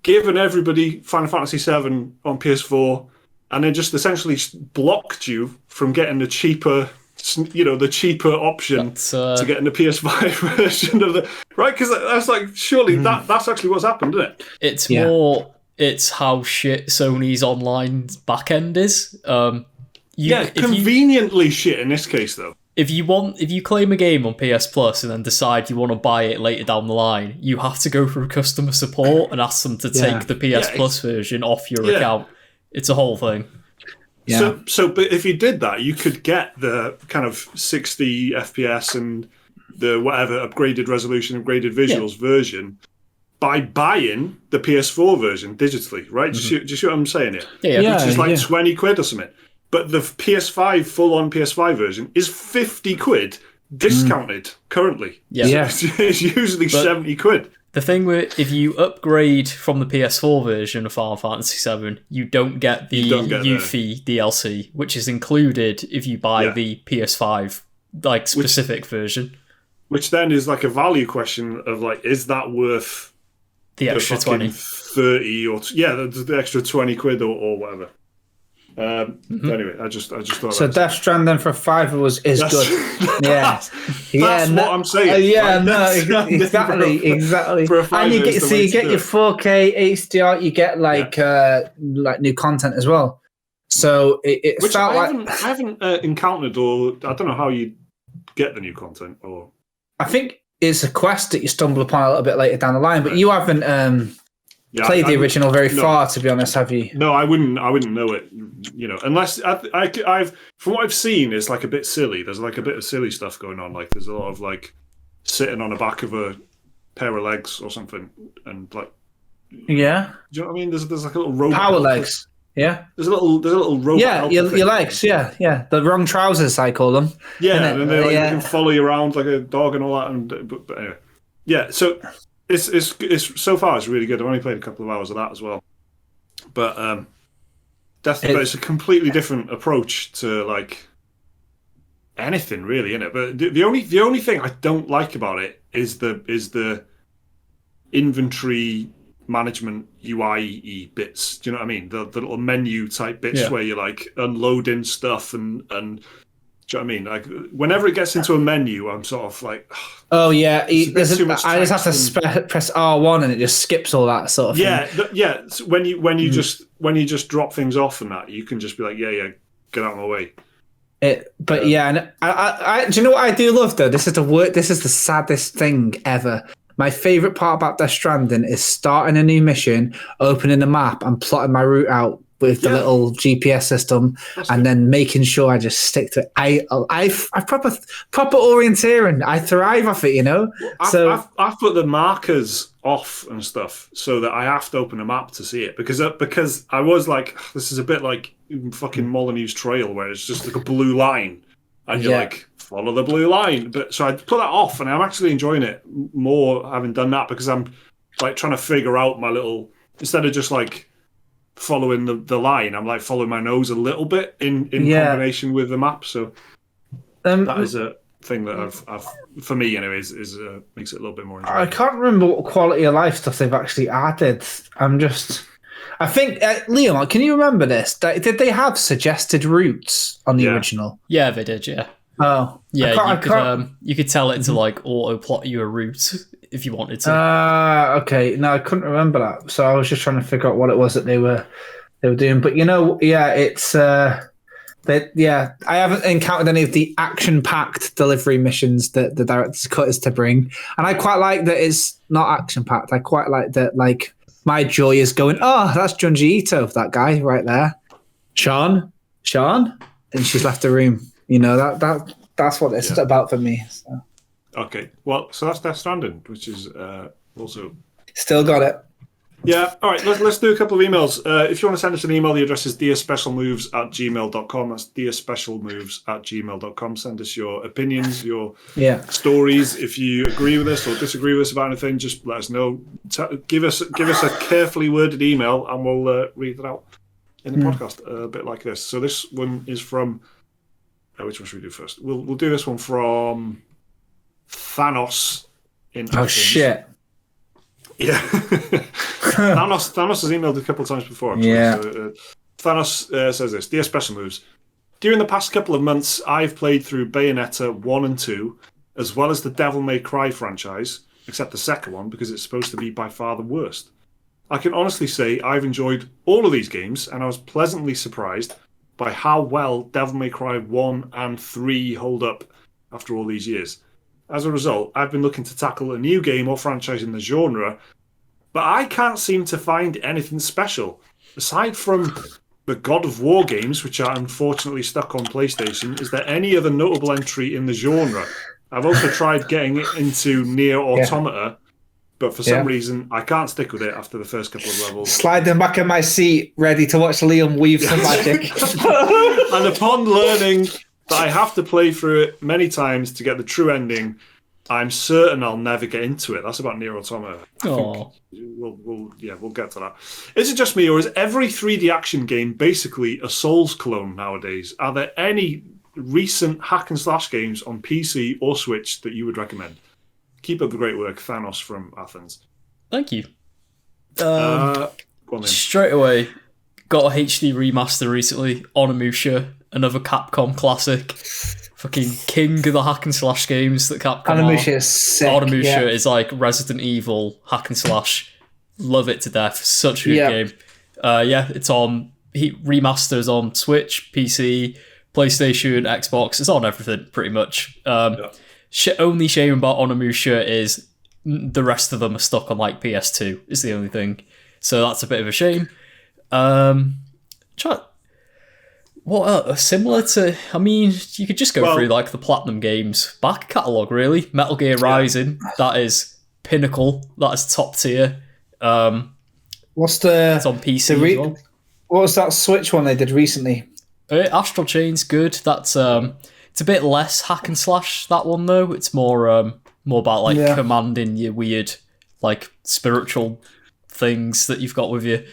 Speaker 1: given everybody Final Fantasy VII on PS4 and then just essentially blocked you from getting the cheaper the cheaper option to get in the PS5 version of the right, because that's like surely that's actually what's happened, isn't it?
Speaker 3: It's more. It's how shit Sony's online backend is.
Speaker 1: Conveniently shit in this case though.
Speaker 3: If you claim a game on PS Plus and then decide you want to buy it later down the line, you have to go through customer support and ask them to take the PS Plus version off your account. It's a whole thing.
Speaker 2: Yeah.
Speaker 1: But if you did that, you could get the kind of 60 FPS and the whatever upgraded resolution, upgraded visuals version by buying the PS4 version digitally, right? Do you see what I'm saying here?
Speaker 3: Yeah.
Speaker 1: Which is like 20 quid or something. But the PS5, full-on PS5 version is 50 quid discounted currently.
Speaker 3: Yeah.
Speaker 1: It's usually 70 quid.
Speaker 3: The thing with if you upgrade from the PS4 version of Final Fantasy VII, you don't get the Yuffie DLC, which is included if you buy the PS5 specific version.
Speaker 1: Which then is like a value question of like, is that worth
Speaker 3: the extra 20,
Speaker 1: 30 or the extra 20 quid or whatever. Anyway, I just thought.
Speaker 2: So Death Stranding for $5 is good.
Speaker 1: That's what I'm saying.
Speaker 2: Exactly.
Speaker 1: For a $5
Speaker 2: and you get your 4K HDR. You get like new content as well. So it
Speaker 1: which
Speaker 2: felt
Speaker 1: I haven't encountered, or I don't know how you get the new content. Or
Speaker 2: I think it's a quest that you stumble upon a little bit later down the line, but you haven't. Played the original very far, to be honest, have you?
Speaker 1: No, I wouldn't know it, unless I've from what I've seen, it's like a bit silly. There's like a bit of silly stuff going on. Like there's a lot of like sitting on the back of a pair of legs or something, and like do you know what I mean? There's like a little robot
Speaker 2: power legs. Yeah,
Speaker 1: there's a little robot.
Speaker 2: Yeah, your legs. Yeah. The wrong trousers, I call them.
Speaker 1: Yeah, and they can follow you around like a dog and all that. And but anyway, so. It's so far it's really good. I've only played a couple of hours of that as well, but it's a completely different approach to like anything really, isn't it? But the only thing I don't like about it is the inventory management UI bits. Do you know what I mean? The little menu type bits where you're like unloading stuff and. Do you know what I mean? Like whenever it gets into a menu, I'm sort of like,
Speaker 2: oh yeah, I just have to press R1 and it just skips all that sort of thing.
Speaker 1: So when you just drop things off and that, you can just be like, get out of my way.
Speaker 2: And I do you know what I do love though? This is the saddest thing ever. My favourite part about Death Stranding is starting a new mission, opening the map, and plotting my route out with the little GPS system, and then making sure I just stick to it. I proper orienteering. I thrive off it,
Speaker 1: I've put the markers off and stuff so that I have to open a map to see it because I was like, this is a bit like fucking Molyneux's Trail where it's just like a blue line and you're like, follow the blue line. But so I put that off and I'm actually enjoying it more having done that because I'm like trying to figure out my little, instead of just like following the line, I'm like following my nose a little bit in combination with the map. So that is a thing that I've for me anyways is makes it a little bit more enjoyable.
Speaker 2: I can't remember what quality of life stuff they've actually added. I think Liam, can you remember this? Did they have suggested routes on the original?
Speaker 3: Yeah, they did. Yeah.
Speaker 2: Oh,
Speaker 3: yeah. You could tell it to like auto plot you a route if you wanted to.
Speaker 2: Okay. No, I couldn't remember that, so I was just trying to figure out what it was that they were doing. But it's I haven't encountered any of the action-packed delivery missions that the director's cut is to bring, and I quite like that it's not action-packed. I quite like that. Like my joy is going, oh, that's Junji Ito, that guy right there, Sean, and she's left the room. That's what it's about for me. So.
Speaker 1: Okay, well, so that's Death Stranding, which is also
Speaker 2: still got it.
Speaker 1: Yeah, all right, let's do a couple of emails. If you want to send us an email, the address is dearspecialmoves@gmail.com. That's dearspecialmoves@gmail.com. Send us your opinions, your stories. If you agree with us or disagree with us about anything, just let us know. Give us a carefully worded email, and we'll read it out in the podcast, a bit like this. So this one is from... which one should we do first? We'll do this one from Thanos in Athens.
Speaker 2: Oh, shit.
Speaker 1: Yeah. Thanos has emailed a couple of times before. Actually.
Speaker 2: Yeah.
Speaker 1: So, Thanos says this. Dear Special Moves, during the past couple of months, I've played through Bayonetta 1 and 2, as well as the Devil May Cry franchise, except the second one, because it's supposed to be by far the worst. I can honestly say I've enjoyed all of these games, and I was pleasantly surprised by how well Devil May Cry 1 and 3 hold up after all these years. As a result, I've been looking to tackle a new game or franchise in the genre, but I can't seem to find anything special. Aside from the God of War games, which are unfortunately stuck on PlayStation, is there any other notable entry in the genre? I've also tried getting into Nier Automata, but for some reason, I can't stick with it after the first couple of levels.
Speaker 2: Sliding back in my seat, ready to watch Liam weave some magic.
Speaker 1: And upon learning that I have to play through it many times to get the true ending, I'm certain I'll never get into it. That's about Nier Automata. We'll get to that. Is it just me, or is every 3D action game basically a Souls clone nowadays? Are there any recent hack and slash games on PC or Switch that you would recommend? Keep up the great work, Thanos from Athens.
Speaker 3: Thank you.
Speaker 1: On
Speaker 3: straight away, got a HD remaster recently, Onimusha, another Capcom classic. Fucking king of the hack and slash games that Capcom
Speaker 2: Onimusha is sick.
Speaker 3: Onimusha is like Resident Evil hack and slash. Love it to death. Such a good game. It's on remasters on Switch, PC, PlayStation, Xbox. It's on everything pretty much. Only shame about Onimusha is the rest of them are stuck on like PS2 is the only thing. So that's a bit of a shame. Similar to, I mean, you could just go through like the Platinum games back catalogue really. Metal Gear Rising, that is pinnacle. That is top tier.
Speaker 2: What's the?
Speaker 3: It's on PC as well.
Speaker 2: What was that Switch one they did recently?
Speaker 3: Astral Chain's good. That's it's a bit less hack and slash, that one though. It's more about like commanding your weird like spiritual things that you've got with you.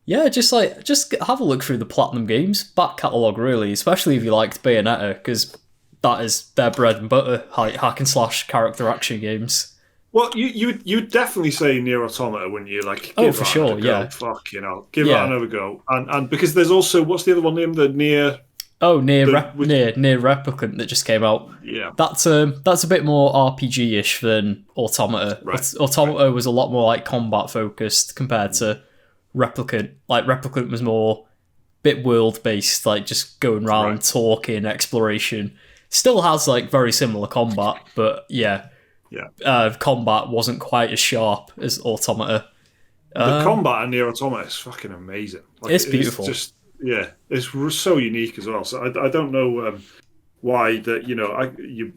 Speaker 3: Just have a look through the Platinum games back catalogue really, especially if you liked Bayonetta, because that is their bread and butter, hack and slash character action games.
Speaker 1: Well, you definitely say Nier Automata when you like.
Speaker 3: Oh, for sure,
Speaker 1: yeah. Fucking hell, give that another go. And because there's also, what's the other one named? The Nier.
Speaker 3: Oh, Nier Replicant that just came out.
Speaker 1: Yeah,
Speaker 3: that's a bit more RPG-ish than Automata.
Speaker 1: Right.
Speaker 3: Automata was a lot more like combat focused compared to Replicant. Like Replicant was more bit world based, like just going around talking, exploration. Still has like very similar combat, but combat wasn't quite as sharp as Automata.
Speaker 1: The combat in Nier Automata is fucking amazing. Like,
Speaker 3: it's beautiful.
Speaker 1: It's so unique as well. So I don't know why that you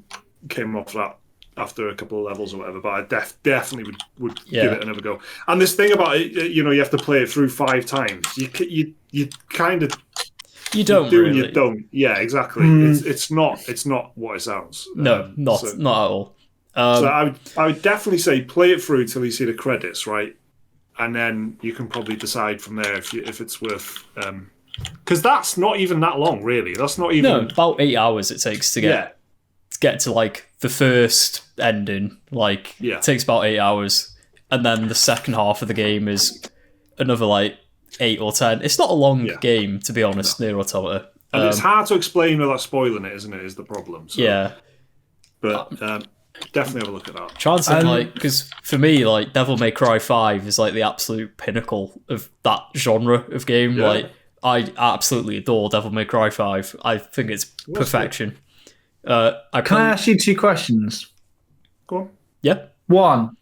Speaker 1: came off that after a couple of levels or whatever, but I definitely would give it another go. And this thing about it, you have to play it through 5 times. You kind of
Speaker 3: you don't
Speaker 1: do
Speaker 3: really.
Speaker 1: And you don't. Yeah, exactly. It's not what it sounds.
Speaker 3: No, not at all.
Speaker 1: So I would definitely say play it through till you see the credits, right? And then you can probably decide from there if it's worth. Because that's not even that long, really. That's not even
Speaker 3: about 8 hours it takes to get to like the first ending. Like it takes about 8 hours, and then the second half of the game is another like 8 or 10. It's not a long game, to be honest. Nier Automata,
Speaker 1: and it's hard to explain without spoiling it, isn't it? Is the problem? So, but definitely have a look at that.
Speaker 3: Chancing, like, because for me, like Devil May Cry 5 is like the absolute pinnacle of that genre of game. Yeah. Like, I absolutely adore Devil May Cry 5. I think it's perfection.
Speaker 2: Can I ask you 2 questions?
Speaker 1: Go on.
Speaker 3: Yeah.
Speaker 2: 1.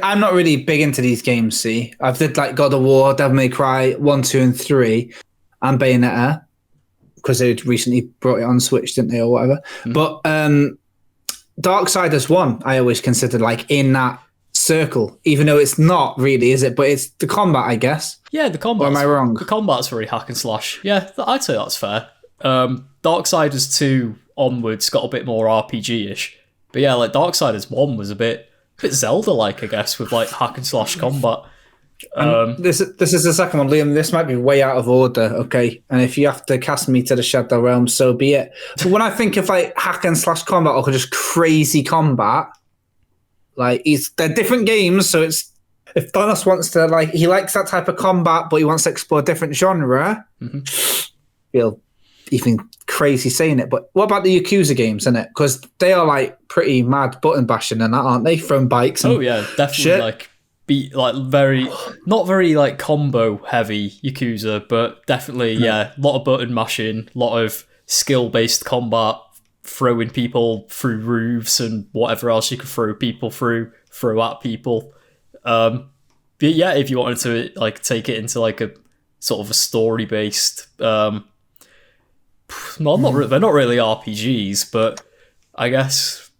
Speaker 2: I'm not really big into these games, see? I've did like God of War, Devil May Cry 1, 2, and 3, and Bayonetta, because they recently brought it on Switch, didn't they, or whatever. But Darksiders 1, I always considered like in that circle, even though it's not really, is it? But it's the combat, I guess.
Speaker 3: Yeah, the combat.
Speaker 2: Or am I wrong?
Speaker 3: The combat's very hack and slash. Yeah, I'd say that's fair. Darksiders 2 onwards got a bit more RPG-ish. But yeah, like Darksiders 1 was a bit Zelda-like, I guess, with like hack and slash combat.
Speaker 2: This is the second one, Liam. This might be way out of order, okay? And if you have to cast me to the Shadow Realm, so be it. But when I think of like hack and slash combat or just crazy combat, like they're different games, so it's if Thanos wants to, like, he likes that type of combat, but he wants to explore a different genre, feel even crazy saying it. But what about the Yakuza games, innit? Because they are, like, pretty mad button bashing and that, aren't they? Throwing bikes and
Speaker 3: definitely,
Speaker 2: shit.
Speaker 3: like, not very, like, combo heavy Yakuza, but definitely, a lot of button mashing, a lot of skill-based combat, throwing people through roofs and whatever else you could throw people through, throw at people. But yeah, if you wanted to, like, take it into, like, a sort of a story-based... they're not really RPGs, but I guess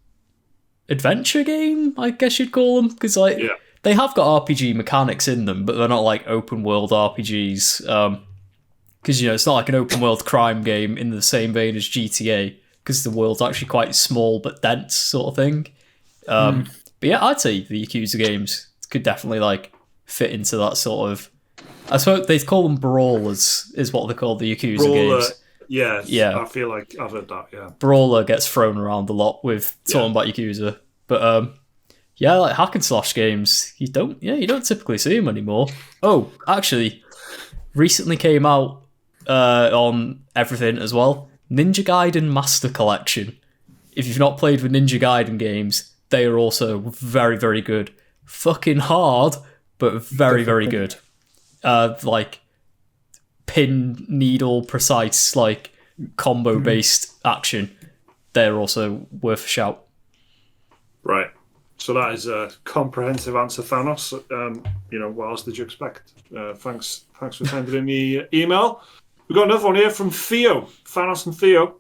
Speaker 3: adventure game, I guess you'd call them, because, like, they have got RPG mechanics in them, but they're not, like, open-world RPGs, because, you know, it's not like an open-world crime game in the same vein as GTA, because the world's actually quite small but dense sort of thing. But yeah, I'd say the Yakuza games could definitely, like, fit into that sort of... I suppose they call them brawlers, is what they call the Yakuza games.
Speaker 1: Yeah, I feel like I've heard that, yeah.
Speaker 3: Brawler gets thrown around a lot with talking about Yakuza. But, yeah, like, hack and slash games, you don't typically see them anymore. Oh, actually, recently came out on everything as well. Ninja Gaiden Master Collection. If you've not played with Ninja Gaiden games, they are also very, very good. Fucking hard, but very, very good. Like, pin, needle, precise, like, combo-based action. They're also worth a shout.
Speaker 1: Right. So that is a comprehensive answer, Thanos. You know, what else did you expect? Thanks for sending in the email. We've got another one here from Theo. Thanos and Theo.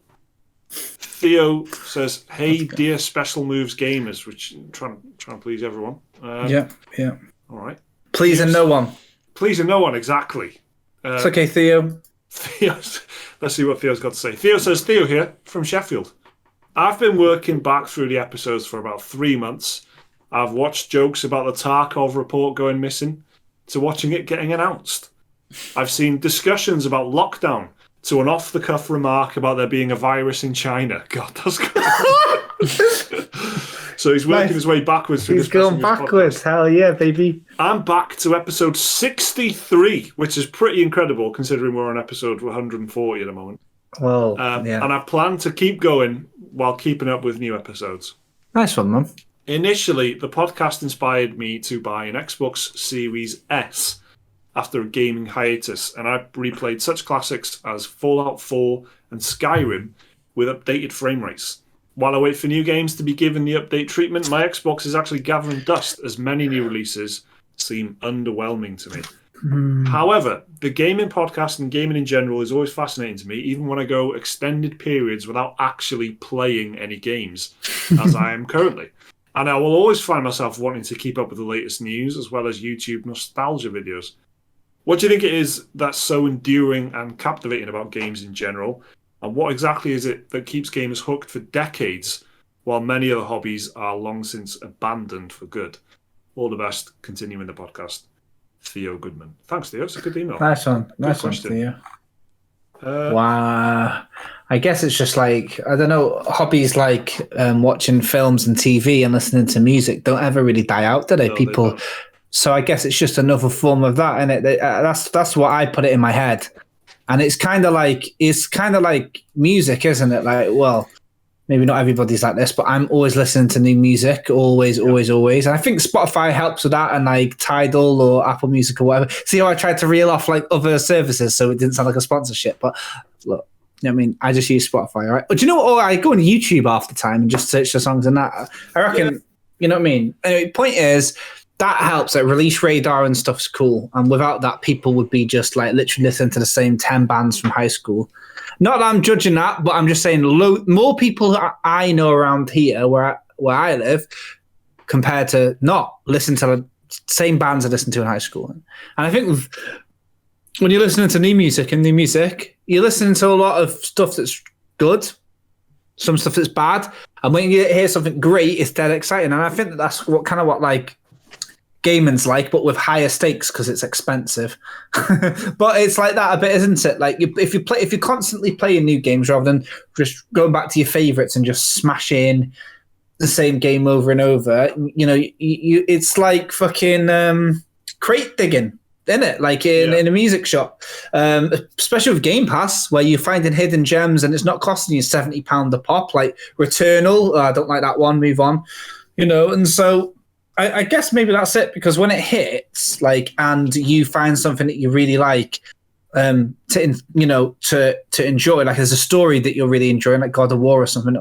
Speaker 1: Theo says, "Hey, dear Special Moves gamers," which trying to please everyone.
Speaker 2: Yeah.
Speaker 1: All right.
Speaker 2: Pleasing no one.
Speaker 1: Pleasing no one, exactly.
Speaker 2: It's okay, Theo.
Speaker 1: Let's see what Theo's got to say. Theo says, "Theo here from Sheffield. I've been working back through the episodes for about 3 months. I've watched jokes about the Tarkov report going missing, to watching it getting announced. I've seen discussions about lockdown, to an off-the-cuff remark about there being a virus in China." God, that's good. So he's working his way backwards through this.
Speaker 2: He's going backwards. Podcast. Hell yeah, baby.
Speaker 1: I'm back to episode 63, which is pretty incredible considering we're on episode 140 at the moment.
Speaker 2: Well, yeah.
Speaker 1: And I plan to keep going while keeping up with new episodes.
Speaker 2: Nice one, man.
Speaker 1: Initially, the podcast inspired me to buy an Xbox Series S after a gaming hiatus, and I replayed such classics as Fallout 4 and Skyrim with updated frame rates. While I wait for new games to be given the update treatment, my Xbox is actually gathering dust as many new releases seem underwhelming to me. However, the gaming podcast and gaming in general is always fascinating to me, even when I go extended periods without actually playing any games, as I am currently. And I will always find myself wanting to keep up with the latest news, as well as YouTube nostalgia videos. What do you think it is that's so enduring and captivating about games in general? And what exactly is it that keeps gamers hooked for decades, while many other hobbies are long since abandoned for good? All the best. Continuing the podcast. Theo Goodman. Thanks, Theo. It's a good email.
Speaker 2: Nice one. Nice one, Theo. Wow. I guess it's just like, I don't know, hobbies like watching films and TV and listening to music don't ever really die out, do they?
Speaker 1: No,
Speaker 2: People. So I guess it's just another form of that, isn't it? That's what I put it in my head. And it's kind of like music, isn't it? Like, well, maybe not everybody's like this, but I'm always listening to new music, always. And I think Spotify helps with that, and like Tidal or Apple Music or whatever. See how I tried to reel off like other services so it didn't sound like a sponsorship, but look, you know what I mean? I just use Spotify, all right? But do you know what? Or I go on YouTube half the time and just search the songs and that. I reckon, you know what I mean? Anyway, point is, that helps. Like Release Radar and stuff's cool. And without that, people would be just like literally listening to the same 10 bands from high school. Not that I'm judging that, but I'm just saying more people I know around here where I live compared to not listen to the same bands I listened to in high school. And I think when you're listening to new music, you're listening to a lot of stuff that's good, some stuff that's bad. And when you hear something great, it's dead exciting. And I think that's what like gaming's like, but with higher stakes because it's expensive. But it's like that a bit, isn't it? Like if you're constantly playing new games rather than just going back to your favorites and just smashing the same game over and over. You know, it's like fucking crate digging, isn't it? Like in a music shop, especially with Game Pass, where you're finding hidden gems and it's not costing you £70 a pop. Like Returnal, I don't like that one. Move on, you know. And so I guess maybe that's it, because when it hits, like, and you find something that you really like, to enjoy, like there's a story that you're really enjoying, like God of War or something.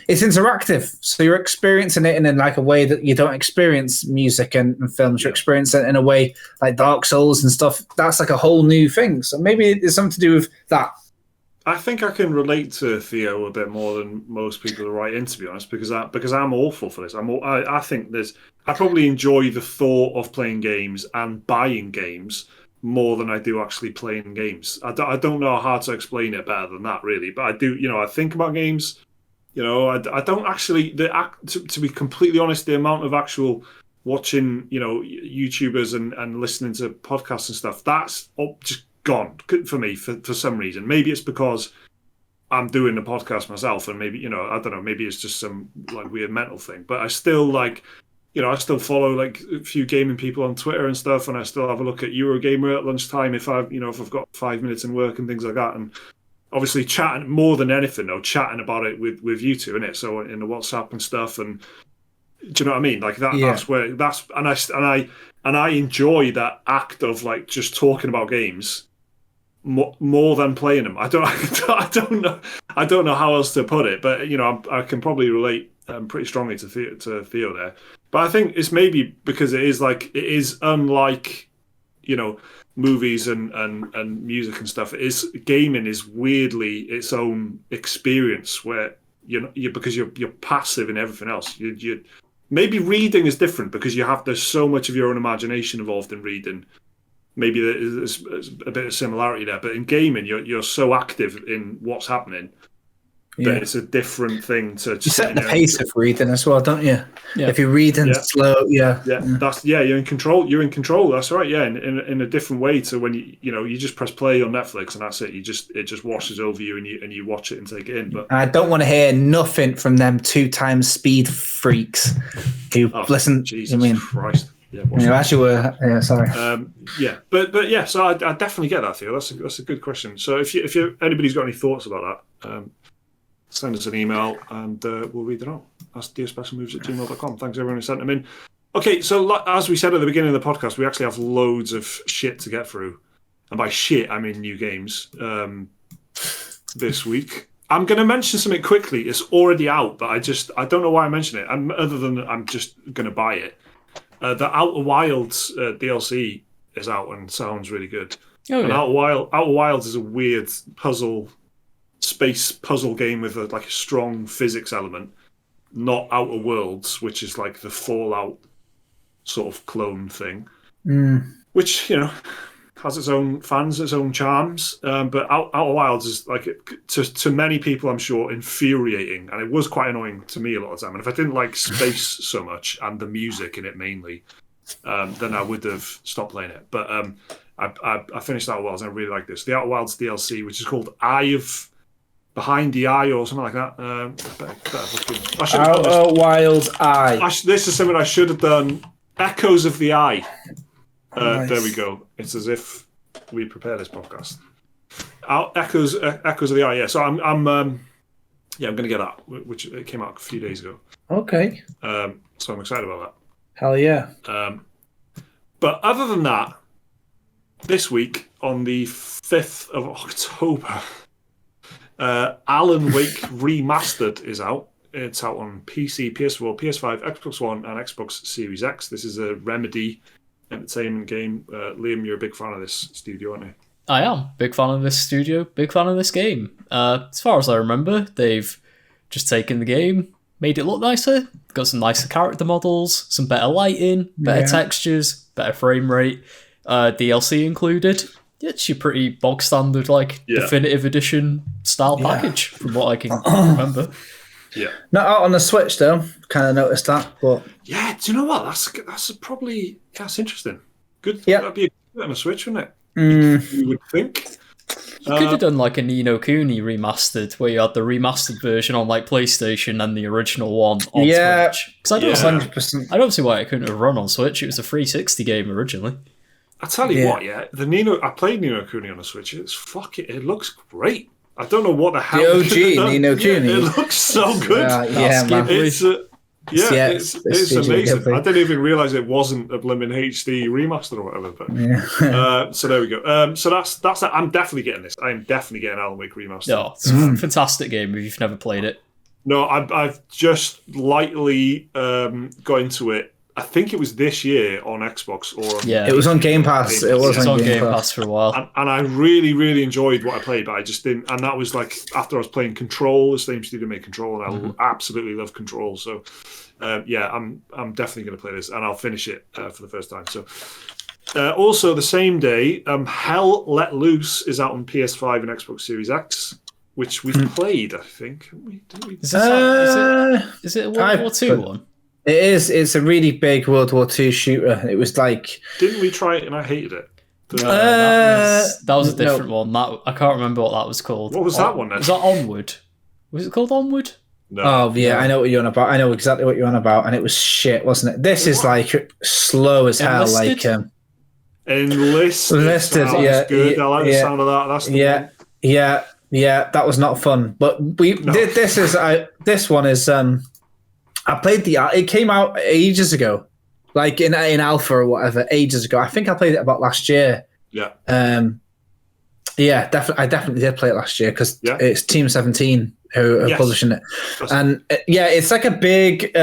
Speaker 2: It's interactive, so you're experiencing it in like a way that you don't experience music and films. You're experiencing it in a way like Dark Souls and stuff. That's like a whole new thing. So maybe it's something to do with that.
Speaker 1: I think I can relate to Theo a bit more than most people are right in, to be honest, because I'm awful for this. I think I probably enjoy the thought of playing games and buying games more than I do actually playing games. I don't know how to explain it better than that, really. But I do, I think about games. I don't actually. To be completely honest, the amount of actual watching, YouTubers and listening to podcasts and stuff, that's just gone for me for some reason. Maybe it's because I'm doing the podcast myself, and maybe, I don't know, maybe it's just some like weird mental thing. But I still like. I still follow like a few gaming people on Twitter and stuff, and I still have a look at Eurogamer at lunchtime if I've got 5 minutes in work and things like that. And obviously chatting more than anything, though, chatting about it with you two, innit? So in the WhatsApp and stuff, and do you know what I mean? Like that. Yeah. And I enjoy that act of like just talking about games more than playing them. I don't know how else to put it, but I can probably relate pretty strongly to Theo there. But I think it's maybe because it is unlike, movies and music and stuff. Gaming is weirdly its own experience where because you're passive in everything else. You maybe reading is different because there's so much of your own imagination involved in reading. Maybe there's a bit of similarity there, but in gaming you're so active in what's happening. But it's a different thing to.
Speaker 2: You set the pace of reading as well, don't you? Yeah. If you're reading slow, you're in control. You're in control. That's right. Yeah, in a different way to when you just press play on Netflix and that's it. It just washes over you and you watch it and take it in. But I don't want to hear nothing from them 2x speed freaks who listen.
Speaker 1: Jesus Christ. Yeah,
Speaker 2: sorry.
Speaker 1: But yeah. So I definitely get that, Theo. That's a good question. So if anybody's got any thoughts about that. Send us an email and we'll read it out. That's dearspecialmoves@gmail.com. Thanks everyone who sent them in. Okay, so as we said at the beginning of the podcast, we actually have loads of shit to get through. And by shit, I mean new games this week. I'm going to mention something quickly. It's already out, but I don't know why I mention it. Other than I'm just going to buy it. The Outer Wilds DLC is out and sounds really good. Oh, and Outer Wilds is a weird space puzzle game with a strong physics element, not Outer Worlds, which is like the Fallout sort of clone thing, which has its own fans, its own charms. But Outer Wilds is like to many people, I'm sure, infuriating, and it was quite annoying to me a lot of the time. And if I didn't like space so much and the music in it mainly, then I would have stopped playing it. But I finished Outer Wilds and I really like this. The Outer Wilds DLC, which is called Behind the Eye or something like that.
Speaker 2: Outer Wilds Eye.
Speaker 1: This is something I should have done. Echoes of the Eye.
Speaker 2: Nice.
Speaker 1: There we go. It's as if we prepare this podcast. Echoes of the Eye. Yeah. So I'm going to get that, which it came out a few days ago.
Speaker 2: Okay.
Speaker 1: So I'm excited about that.
Speaker 2: Hell yeah.
Speaker 1: But other than that, this week on the 5th of October. Alan Wake Remastered is out. It's out on PC, PS4, PS5, Xbox One, and Xbox Series X. This is a Remedy entertainment game. Liam, you're a big fan of this studio, aren't you?
Speaker 3: I am. Big fan of this studio. Big fan of this game. As far as I remember, they've just taken the game, made it look nicer, got some nicer character models, some better lighting, better textures, better frame rate, DLC included. It's your pretty bog standard, definitive edition style package, from what I can remember.
Speaker 1: Yeah.
Speaker 2: Not out on the Switch though. Kind of noticed that, but
Speaker 1: yeah. Do you know what? That's interesting. Good. Yeah. That'd be a good on a Switch, wouldn't it? You would think.
Speaker 3: You could have done like a Ni no Kuni remastered, where you had the remastered version on like PlayStation and the original one on Switch. Because I don't see why it couldn't have run on Switch. It was a 360 game originally.
Speaker 1: I tell you what, I played Ni no Kuni on the Switch. It looks great. I don't know what the hell.
Speaker 2: The OG Ni no Kuni.
Speaker 1: It looks so good. It's amazing. I didn't even realize it wasn't a blimmin' HD remaster or whatever. But so there we go. So that's it. I'm definitely getting this. I'm definitely getting Alan Wake remaster.
Speaker 3: No, it's a fantastic game if you've never played it.
Speaker 1: No, I've just lightly got into it. I think it was this year on Xbox
Speaker 2: it was on Game Pass. It was on
Speaker 3: Game Pass for a while,
Speaker 1: and I really, really enjoyed what I played, but I just didn't. And that was like after I was playing Control, the same studio made Control, and I absolutely love Control. So, I'm definitely going to play this, and I'll finish it for the first time. So, also the same day, Hell Let Loose is out on PS5 and Xbox Series X, which we've played. I think.
Speaker 3: Is it a World War II one?
Speaker 2: It is. It's a really big World War II shooter. It was like...
Speaker 1: Didn't we try it and I hated it?
Speaker 3: That was a different one. I can't remember what that was called.
Speaker 1: What was that one then?
Speaker 3: Was that Onward? Was it called Onward?
Speaker 1: No.
Speaker 2: Oh, yeah, I know what you're on about. I know exactly what you're on about. And it was shit, wasn't it? This is like slow as hell.
Speaker 3: Enlisted?
Speaker 2: Like
Speaker 1: Enlisted,
Speaker 2: yeah.
Speaker 1: Good. I like the sound of that. That's the one.
Speaker 2: Yeah, that was not fun. But this one is... I played it came out ages ago, like in alpha or whatever, ages ago. I think I played it about last year.
Speaker 1: Yeah.
Speaker 2: I definitely did play it last year because it's Team 17 who are publishing it. And it's like a big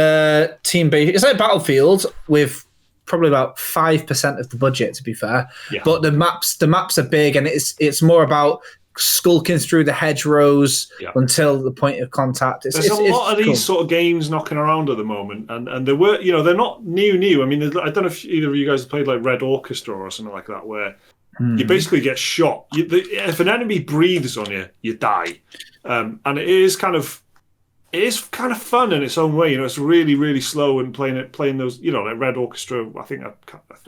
Speaker 2: team based. It's like Battlefield with probably about 5% of the budget, to be fair. Yeah. But the maps are big, and it's more about skulking through the hedgerows until the point of contact.
Speaker 1: There's a lot of these sort of games knocking around at the moment, and there were, they're not new. I mean, I don't know if either of you guys have played like Red Orchestra or something like that, where you basically get shot. If an enemy breathes on you, you die, and it is kind of fun in its own way. It's really, really slow, and playing those, like Red Orchestra. I think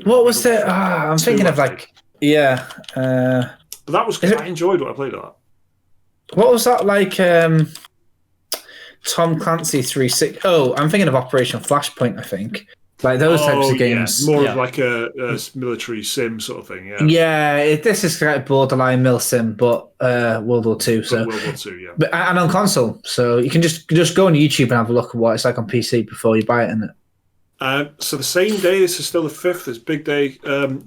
Speaker 2: what was the? I'm thinking of like
Speaker 1: But that was I enjoyed what I played at that.
Speaker 2: What was that like? Tom Clancy 360. Oh, I'm thinking of Operation Flashpoint. I think like those types of games.
Speaker 1: More of like a military sim sort of thing.
Speaker 2: This is like borderline mil sim, but World War II. So
Speaker 1: World War II, yeah.
Speaker 2: But and on console, so you can just go on YouTube and have a look at what it's like on PC before you buy it. Isn't
Speaker 1: it? So the same day, this is still the 5th. It's big day.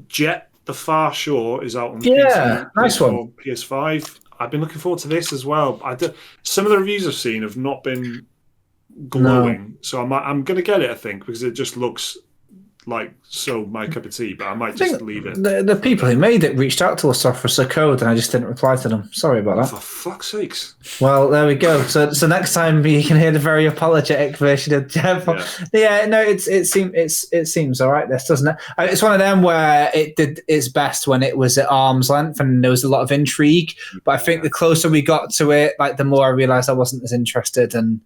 Speaker 1: Jet. The Far Shore is out on
Speaker 2: PC,
Speaker 1: nice one. PS5. I've been looking forward to this as well. Some of the reviews I've seen have not been glowing, so I'm going to get it, I think, because it just looks like my cup of tea, but I might just leave it.
Speaker 2: The people who made it reached out to us to offer us a code, and I just didn't reply to them. Sorry about that.
Speaker 1: For fuck's sakes.
Speaker 2: Well, there we go. So next time you can hear the very apologetic version of Jeff. It seems all right. This doesn't it? It's one of them where it did its best when it was at arm's length and there was a lot of intrigue. But I think the closer we got to it, like the more I realised I wasn't as interested. And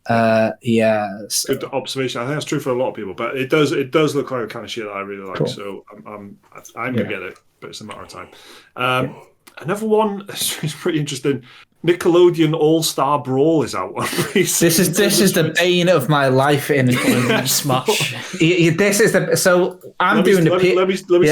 Speaker 1: good observation. I think that's true for a lot of people, but it does look like the kind of shit that I really like. Cool. So I'm gonna get it, but it's a matter of time. Another one is pretty interesting. Nickelodeon All-Star Brawl is out on PC.
Speaker 2: This is the bane of my life in
Speaker 3: Smash.
Speaker 2: This is let me
Speaker 1: say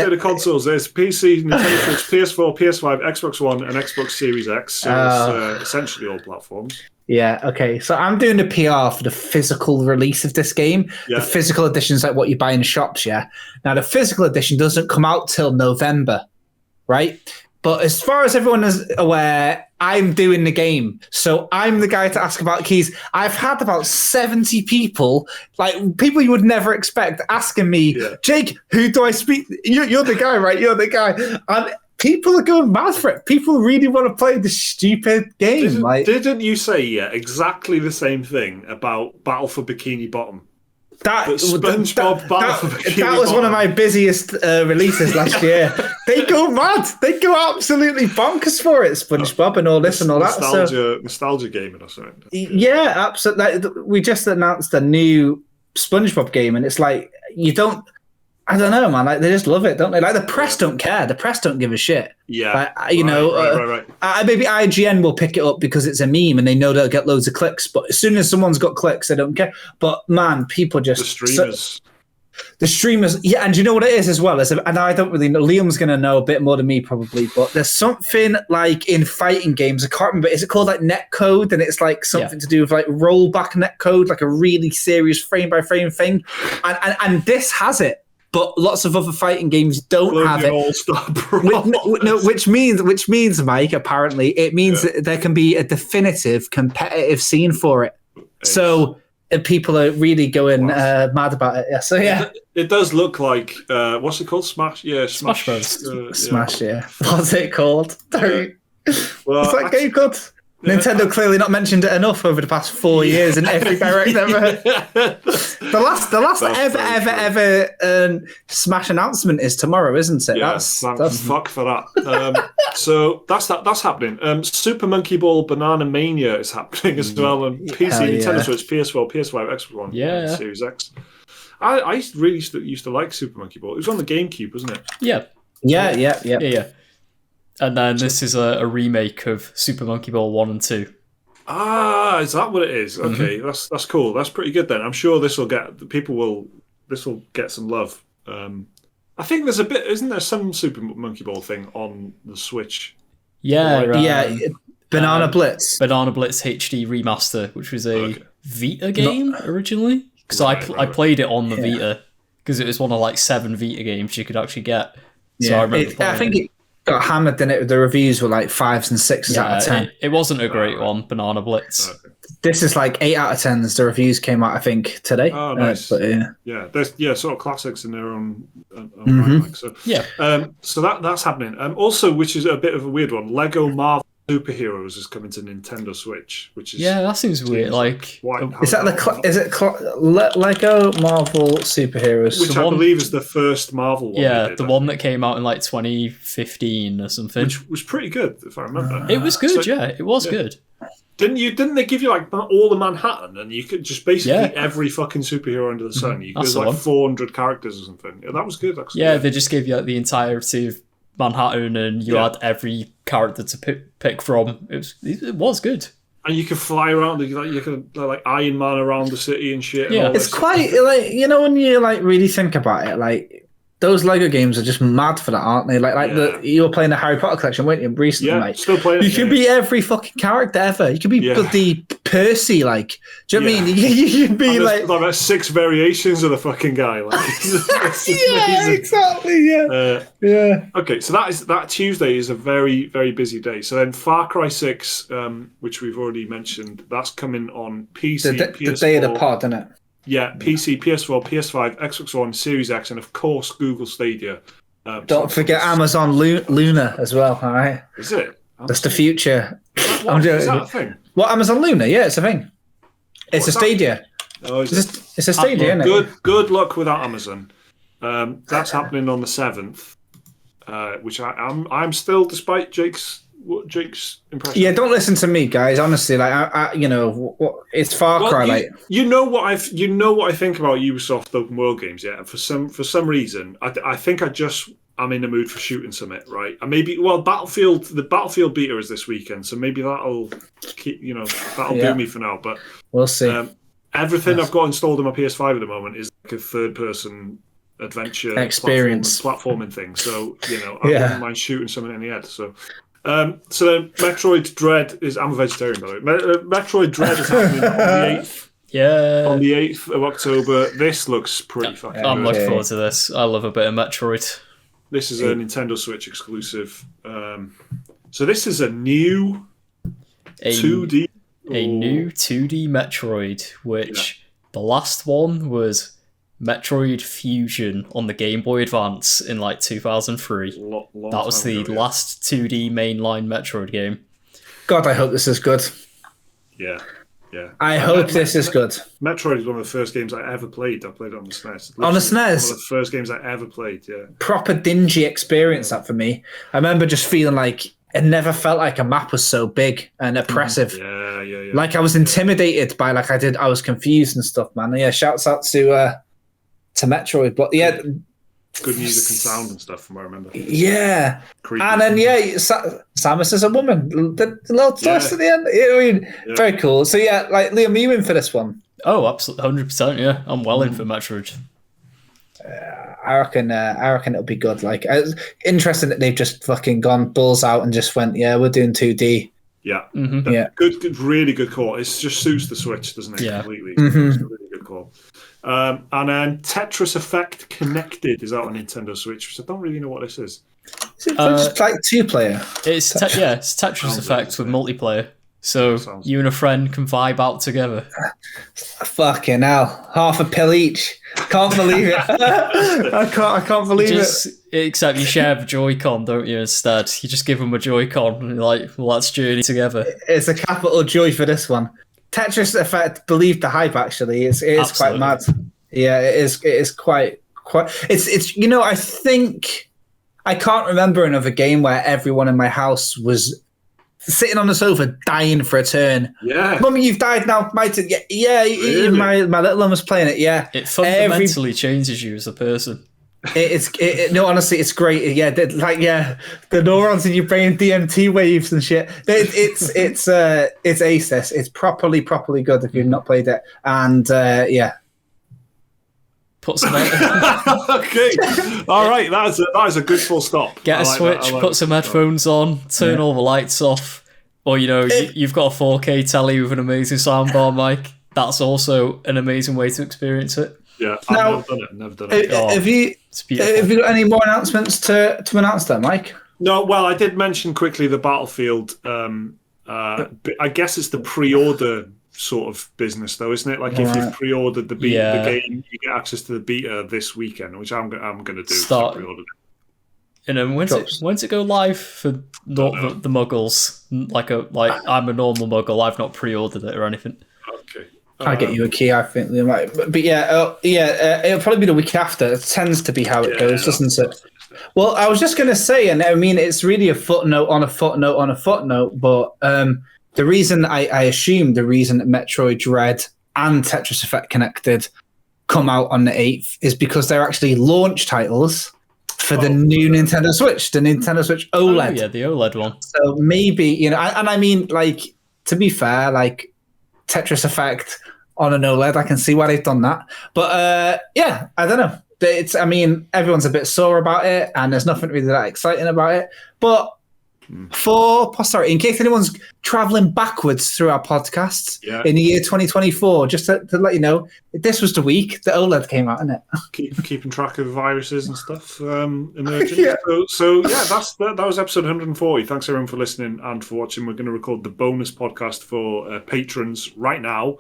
Speaker 1: the consoles. There's PC, Nintendo Switch, PS4, PS5, Xbox One, and Xbox Series X. So it's essentially all platforms.
Speaker 2: Yeah, okay. So I'm doing the PR for the physical release of this game. Yeah. The physical edition is like what you buy in shops, yeah? Now, the physical edition doesn't come out till November, right? But as far as everyone is aware, I'm doing the game. So I'm the guy to ask about keys. I've had about 70 people, like people you would never expect, asking me, Jake, who do I speak? You're the guy, right? You're the guy. And people are going mad for it. People really want to play this stupid game.
Speaker 1: Didn't you say exactly the same thing about Battle for Bikini Bottom? That was
Speaker 2: one of my busiest releases last year. They go mad. They go absolutely bonkers for it. SpongeBob and all this and all that.
Speaker 1: Nostalgia gaming or something.
Speaker 2: Yeah, absolutely. We just announced a new SpongeBob game, and it's like you don't. I don't know, man. Like they just love it, don't they? Like the press don't care. The press don't give a shit.
Speaker 1: Yeah,
Speaker 2: like, maybe IGN will pick it up because it's a meme and they know they'll get loads of clicks. But as soon as someone's got clicks, they don't care. But man, people just the streamers, yeah. And you know what it is as well? And I don't really know. Liam's going to know a bit more than me probably. But there's something like in fighting games. I can't remember. Is it called like netcode? And it's like something to do with like rollback netcode, like a really serious frame by frame thing. And this has it. But lots of other fighting games don't have it. Which means, Mike, apparently, it means that there can be a definitive competitive scene for it. So people are really going mad about it. Yeah. So yeah,
Speaker 1: it does look like what's it called? Smash. Yeah, Smash Bros.
Speaker 2: Smash. Yeah. What's it called? What's that game called? Nintendo clearly not mentioned it enough over the past 4 years in every direct ever. The last ever Smash announcement is tomorrow, isn't it?
Speaker 1: Yeah, that's fuck for that. So that's happening. Super Monkey Ball Banana Mania is happening as well on PC, Nintendo Switch, PS4, PS5, Xbox One, Series X. I really used to like Super Monkey Ball. It was on the GameCube, wasn't it?
Speaker 3: Yeah. And then this is a remake of Super Monkey Ball 1 and 2.
Speaker 1: Ah, is that what it is? Okay, that's cool. That's pretty good then. I'm sure this will get some love. I think there's isn't there some Super Monkey Ball thing on the Switch?
Speaker 2: Yeah, Banana Blitz.
Speaker 3: Banana Blitz HD Remaster, which was a Vita game originally. Because I played it on the Vita, because it was one of like 7 Vita games you could actually get. So I remember
Speaker 2: I think it got hammered in it. The reviews were like 5s and 6s out of 10.
Speaker 3: It wasn't a great one, Banana Blitz.
Speaker 2: This is like 8 out of 10s. The reviews came out, I think, today.
Speaker 1: Oh, nice. There's sort of classics in their own like, so so that's happening. Also, which is a bit of a weird one, Lego Marvel Superheroes is coming to Nintendo Switch, which is
Speaker 3: that seems weird. Like,
Speaker 2: is that Lego Marvel Superheroes?
Speaker 1: Which I believe is the first Marvel one.
Speaker 3: Yeah, the one that came out in like 2015 or something.
Speaker 1: Which was pretty good, if I remember.
Speaker 3: It was good, it was good.
Speaker 1: Didn't they give you like all the Manhattan, and you could just basically every fucking superhero under the sun? You could like 400 characters or something. Yeah, that was good. Actually.
Speaker 3: Yeah, they just gave you like the entirety of Manhattan, and you had every character to pick from. It was good.
Speaker 1: And you could fly around. You could like Iron Man around the city and shit.
Speaker 2: Yeah, it's quite like, you know, when you like really think about it, like those Lego games are just mad for that, aren't they? Like you were playing the Harry Potter collection, weren't you, recently, mate?
Speaker 1: Still playing.
Speaker 2: You can be every fucking character ever. You can be bloody Percy, like. Do you know what I mean? You can be like
Speaker 1: 6 variations of the fucking guy. Like,
Speaker 2: exactly. Yeah.
Speaker 1: Okay, so that Tuesday is a very, very busy day. So then Far Cry 6, which we've already mentioned, that's coming on PC, PS4.
Speaker 2: The day of the pod, isn't it?
Speaker 1: Yeah, PC, PS4, PS5, Xbox One, Series X, and of course Google Stadia.
Speaker 2: Don't forget Amazon Luna as well, all right?
Speaker 1: Is it?
Speaker 2: That's the future.
Speaker 1: Is that a thing?
Speaker 2: What, Amazon Luna? Yeah, it's a thing. It's a Stadia.
Speaker 1: Oh,
Speaker 2: it's a Stadia, isn't it?
Speaker 1: Good luck with that, Amazon. That's happening on the 7th, which I'm still, despite Jake's impression.
Speaker 2: Yeah, don't listen to me, guys. Honestly, like it's Far Cry. Like
Speaker 1: you know what I think about Ubisoft open world games. Yeah, for some reason, I think I'm in the mood for shooting something, right? And maybe the Battlefield beta is this weekend, so maybe that'll keep do me for now. But
Speaker 2: we'll see.
Speaker 1: Everything I've got installed on my PS5 at the moment is like a third-person adventure
Speaker 2: experience
Speaker 1: platforming thing. So I wouldn't mind shooting something in the head. So. So then Metroid Dread I'm a vegetarian, by the way. Metroid Dread is happening on the 8th.
Speaker 3: Yeah.
Speaker 1: On the 8th of October. This looks pretty fucking good.
Speaker 3: I'm looking forward to this. I love a bit of Metroid.
Speaker 1: This is a Nintendo Switch exclusive. So this is a new 2D.
Speaker 3: A new 2D Metroid, which the last one was Metroid Fusion on the Game Boy Advance in like 2003. That was the last 2D mainline Metroid game.
Speaker 2: God, I hope this is good.
Speaker 1: Yeah.
Speaker 2: I hope this is good.
Speaker 1: Metroid is one of the first games I ever played. I played it on the SNES.
Speaker 2: On the SNES? One
Speaker 1: of the first games I ever played, yeah.
Speaker 2: Proper dingy experience, that for me. I remember just feeling like it never felt like a map was so big and oppressive.
Speaker 1: Yeah.
Speaker 2: Like I was intimidated by I was confused and stuff, man. Yeah, shouts out to Metroid. But yeah,
Speaker 1: good music and sound and stuff, from what I remember.
Speaker 2: Yeah.
Speaker 1: Creepy.
Speaker 2: And then, Samus is a woman. The little twist at the end. I mean, very cool. So, yeah, like, Liam, are you in for this one?
Speaker 3: Oh, absolutely, 100%, yeah. I'm well in for Metroid.
Speaker 2: I reckon it'll be good. Like, it's interesting that they've just fucking gone balls out and just went, yeah, we're doing 2D.
Speaker 1: Yeah.
Speaker 2: Yeah.
Speaker 1: Good, really good call. It just suits the Switch, doesn't it?
Speaker 3: Yeah.
Speaker 1: Completely. It's a really good call. And then Tetris Effect Connected is out on Nintendo Switch, which I don't really know what this is.
Speaker 2: Is it just like 2-player?
Speaker 3: It's Tetris Effect with multiplayer. So you and a friend can vibe out together.
Speaker 2: Fucking hell. Half a pill each. Can't believe it. I can't believe it.
Speaker 3: Except you share the Joy-Con, don't you, instead? You just give them a Joy-Con and you're like, well, let's journey together.
Speaker 2: It's a capital joy for this one. Tetris Effect, believe the hype, actually. It is quite mad. Yeah, it is quite it's I think I can't remember another game where everyone in my house was sitting on the sofa dying for a turn.
Speaker 1: Yeah.
Speaker 2: Mummy, you've died now. My turn. Yeah, really? my little one was playing it, yeah.
Speaker 3: It fundamentally changes you as a person.
Speaker 2: No, honestly, it's great. Yeah, the neurons in your brain, DMT waves and shit. It's ace. It's properly good if you've not played it. And yeah.
Speaker 3: Put some
Speaker 1: okay. All right, that is a good full stop.
Speaker 3: Get a Switch, put some headphones on, turn all the lights off, or you've got a 4K telly with an amazing soundbar mic. That's also an amazing way to experience it.
Speaker 1: Yeah, I've never done it.
Speaker 2: Have you got any more announcements to announce there, Mike?
Speaker 1: No, well, I did mention quickly the Battlefield. I guess it's the pre-order sort of business, though, isn't it? Like if you've pre-ordered the game, you get access to the beta this weekend, which I'm going to do.
Speaker 3: Start. When's it go live for the Muggles? Like I'm a normal Muggle. I've not pre-ordered it or anything.
Speaker 1: Okay.
Speaker 2: I'll get you a key, I think. But it'll probably be the week after. It tends to be how it goes, doesn't it? Well, I was just going to say, and I mean, it's really a footnote on a footnote on a footnote, but the reason I assume the reason that Metroid Dread and Tetris Effect Connected come out on the 8th is because they're actually launch titles for the new Nintendo Switch, the Nintendo Switch OLED.
Speaker 3: Oh, yeah, the OLED one.
Speaker 2: So maybe, and I mean, like, to be fair, like, Tetris Effect on an OLED, I can see why they've done that. But yeah, I don't know. Everyone's a bit sore about it, and there's nothing really that exciting about it. But for posterity, in case anyone's traveling backwards through our podcasts in the year 2024, just to let you know, this was the week the OLED came out, isn't it?
Speaker 1: Keeping track of viruses and stuff emerging. So that was episode 140. Thanks everyone for listening and for watching. We're going to record the bonus podcast for patrons right now.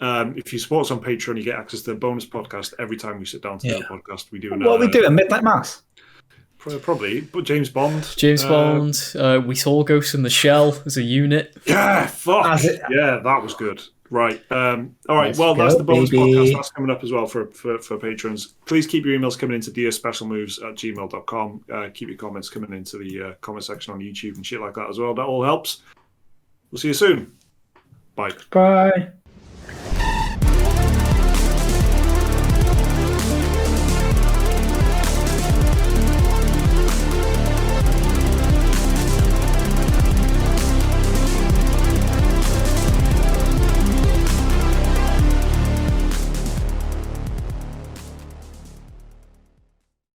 Speaker 1: If you support us on Patreon, you get access to a bonus podcast every time we sit down to do a podcast. We do
Speaker 2: what we do, a Midnight Mass.
Speaker 1: Probably, but James Bond.
Speaker 3: We saw Ghost in the Shell as a unit.
Speaker 1: Yeah, fuck. Yeah, that was good. Right. All right. Well, that's the bonus podcast. That's coming up as well for patrons. Please keep your emails coming into dearspecialmoves@gmail.com. Keep your comments coming into the comment section on YouTube and shit like that as well. That all helps. We'll see you soon. Bye.
Speaker 2: Bye.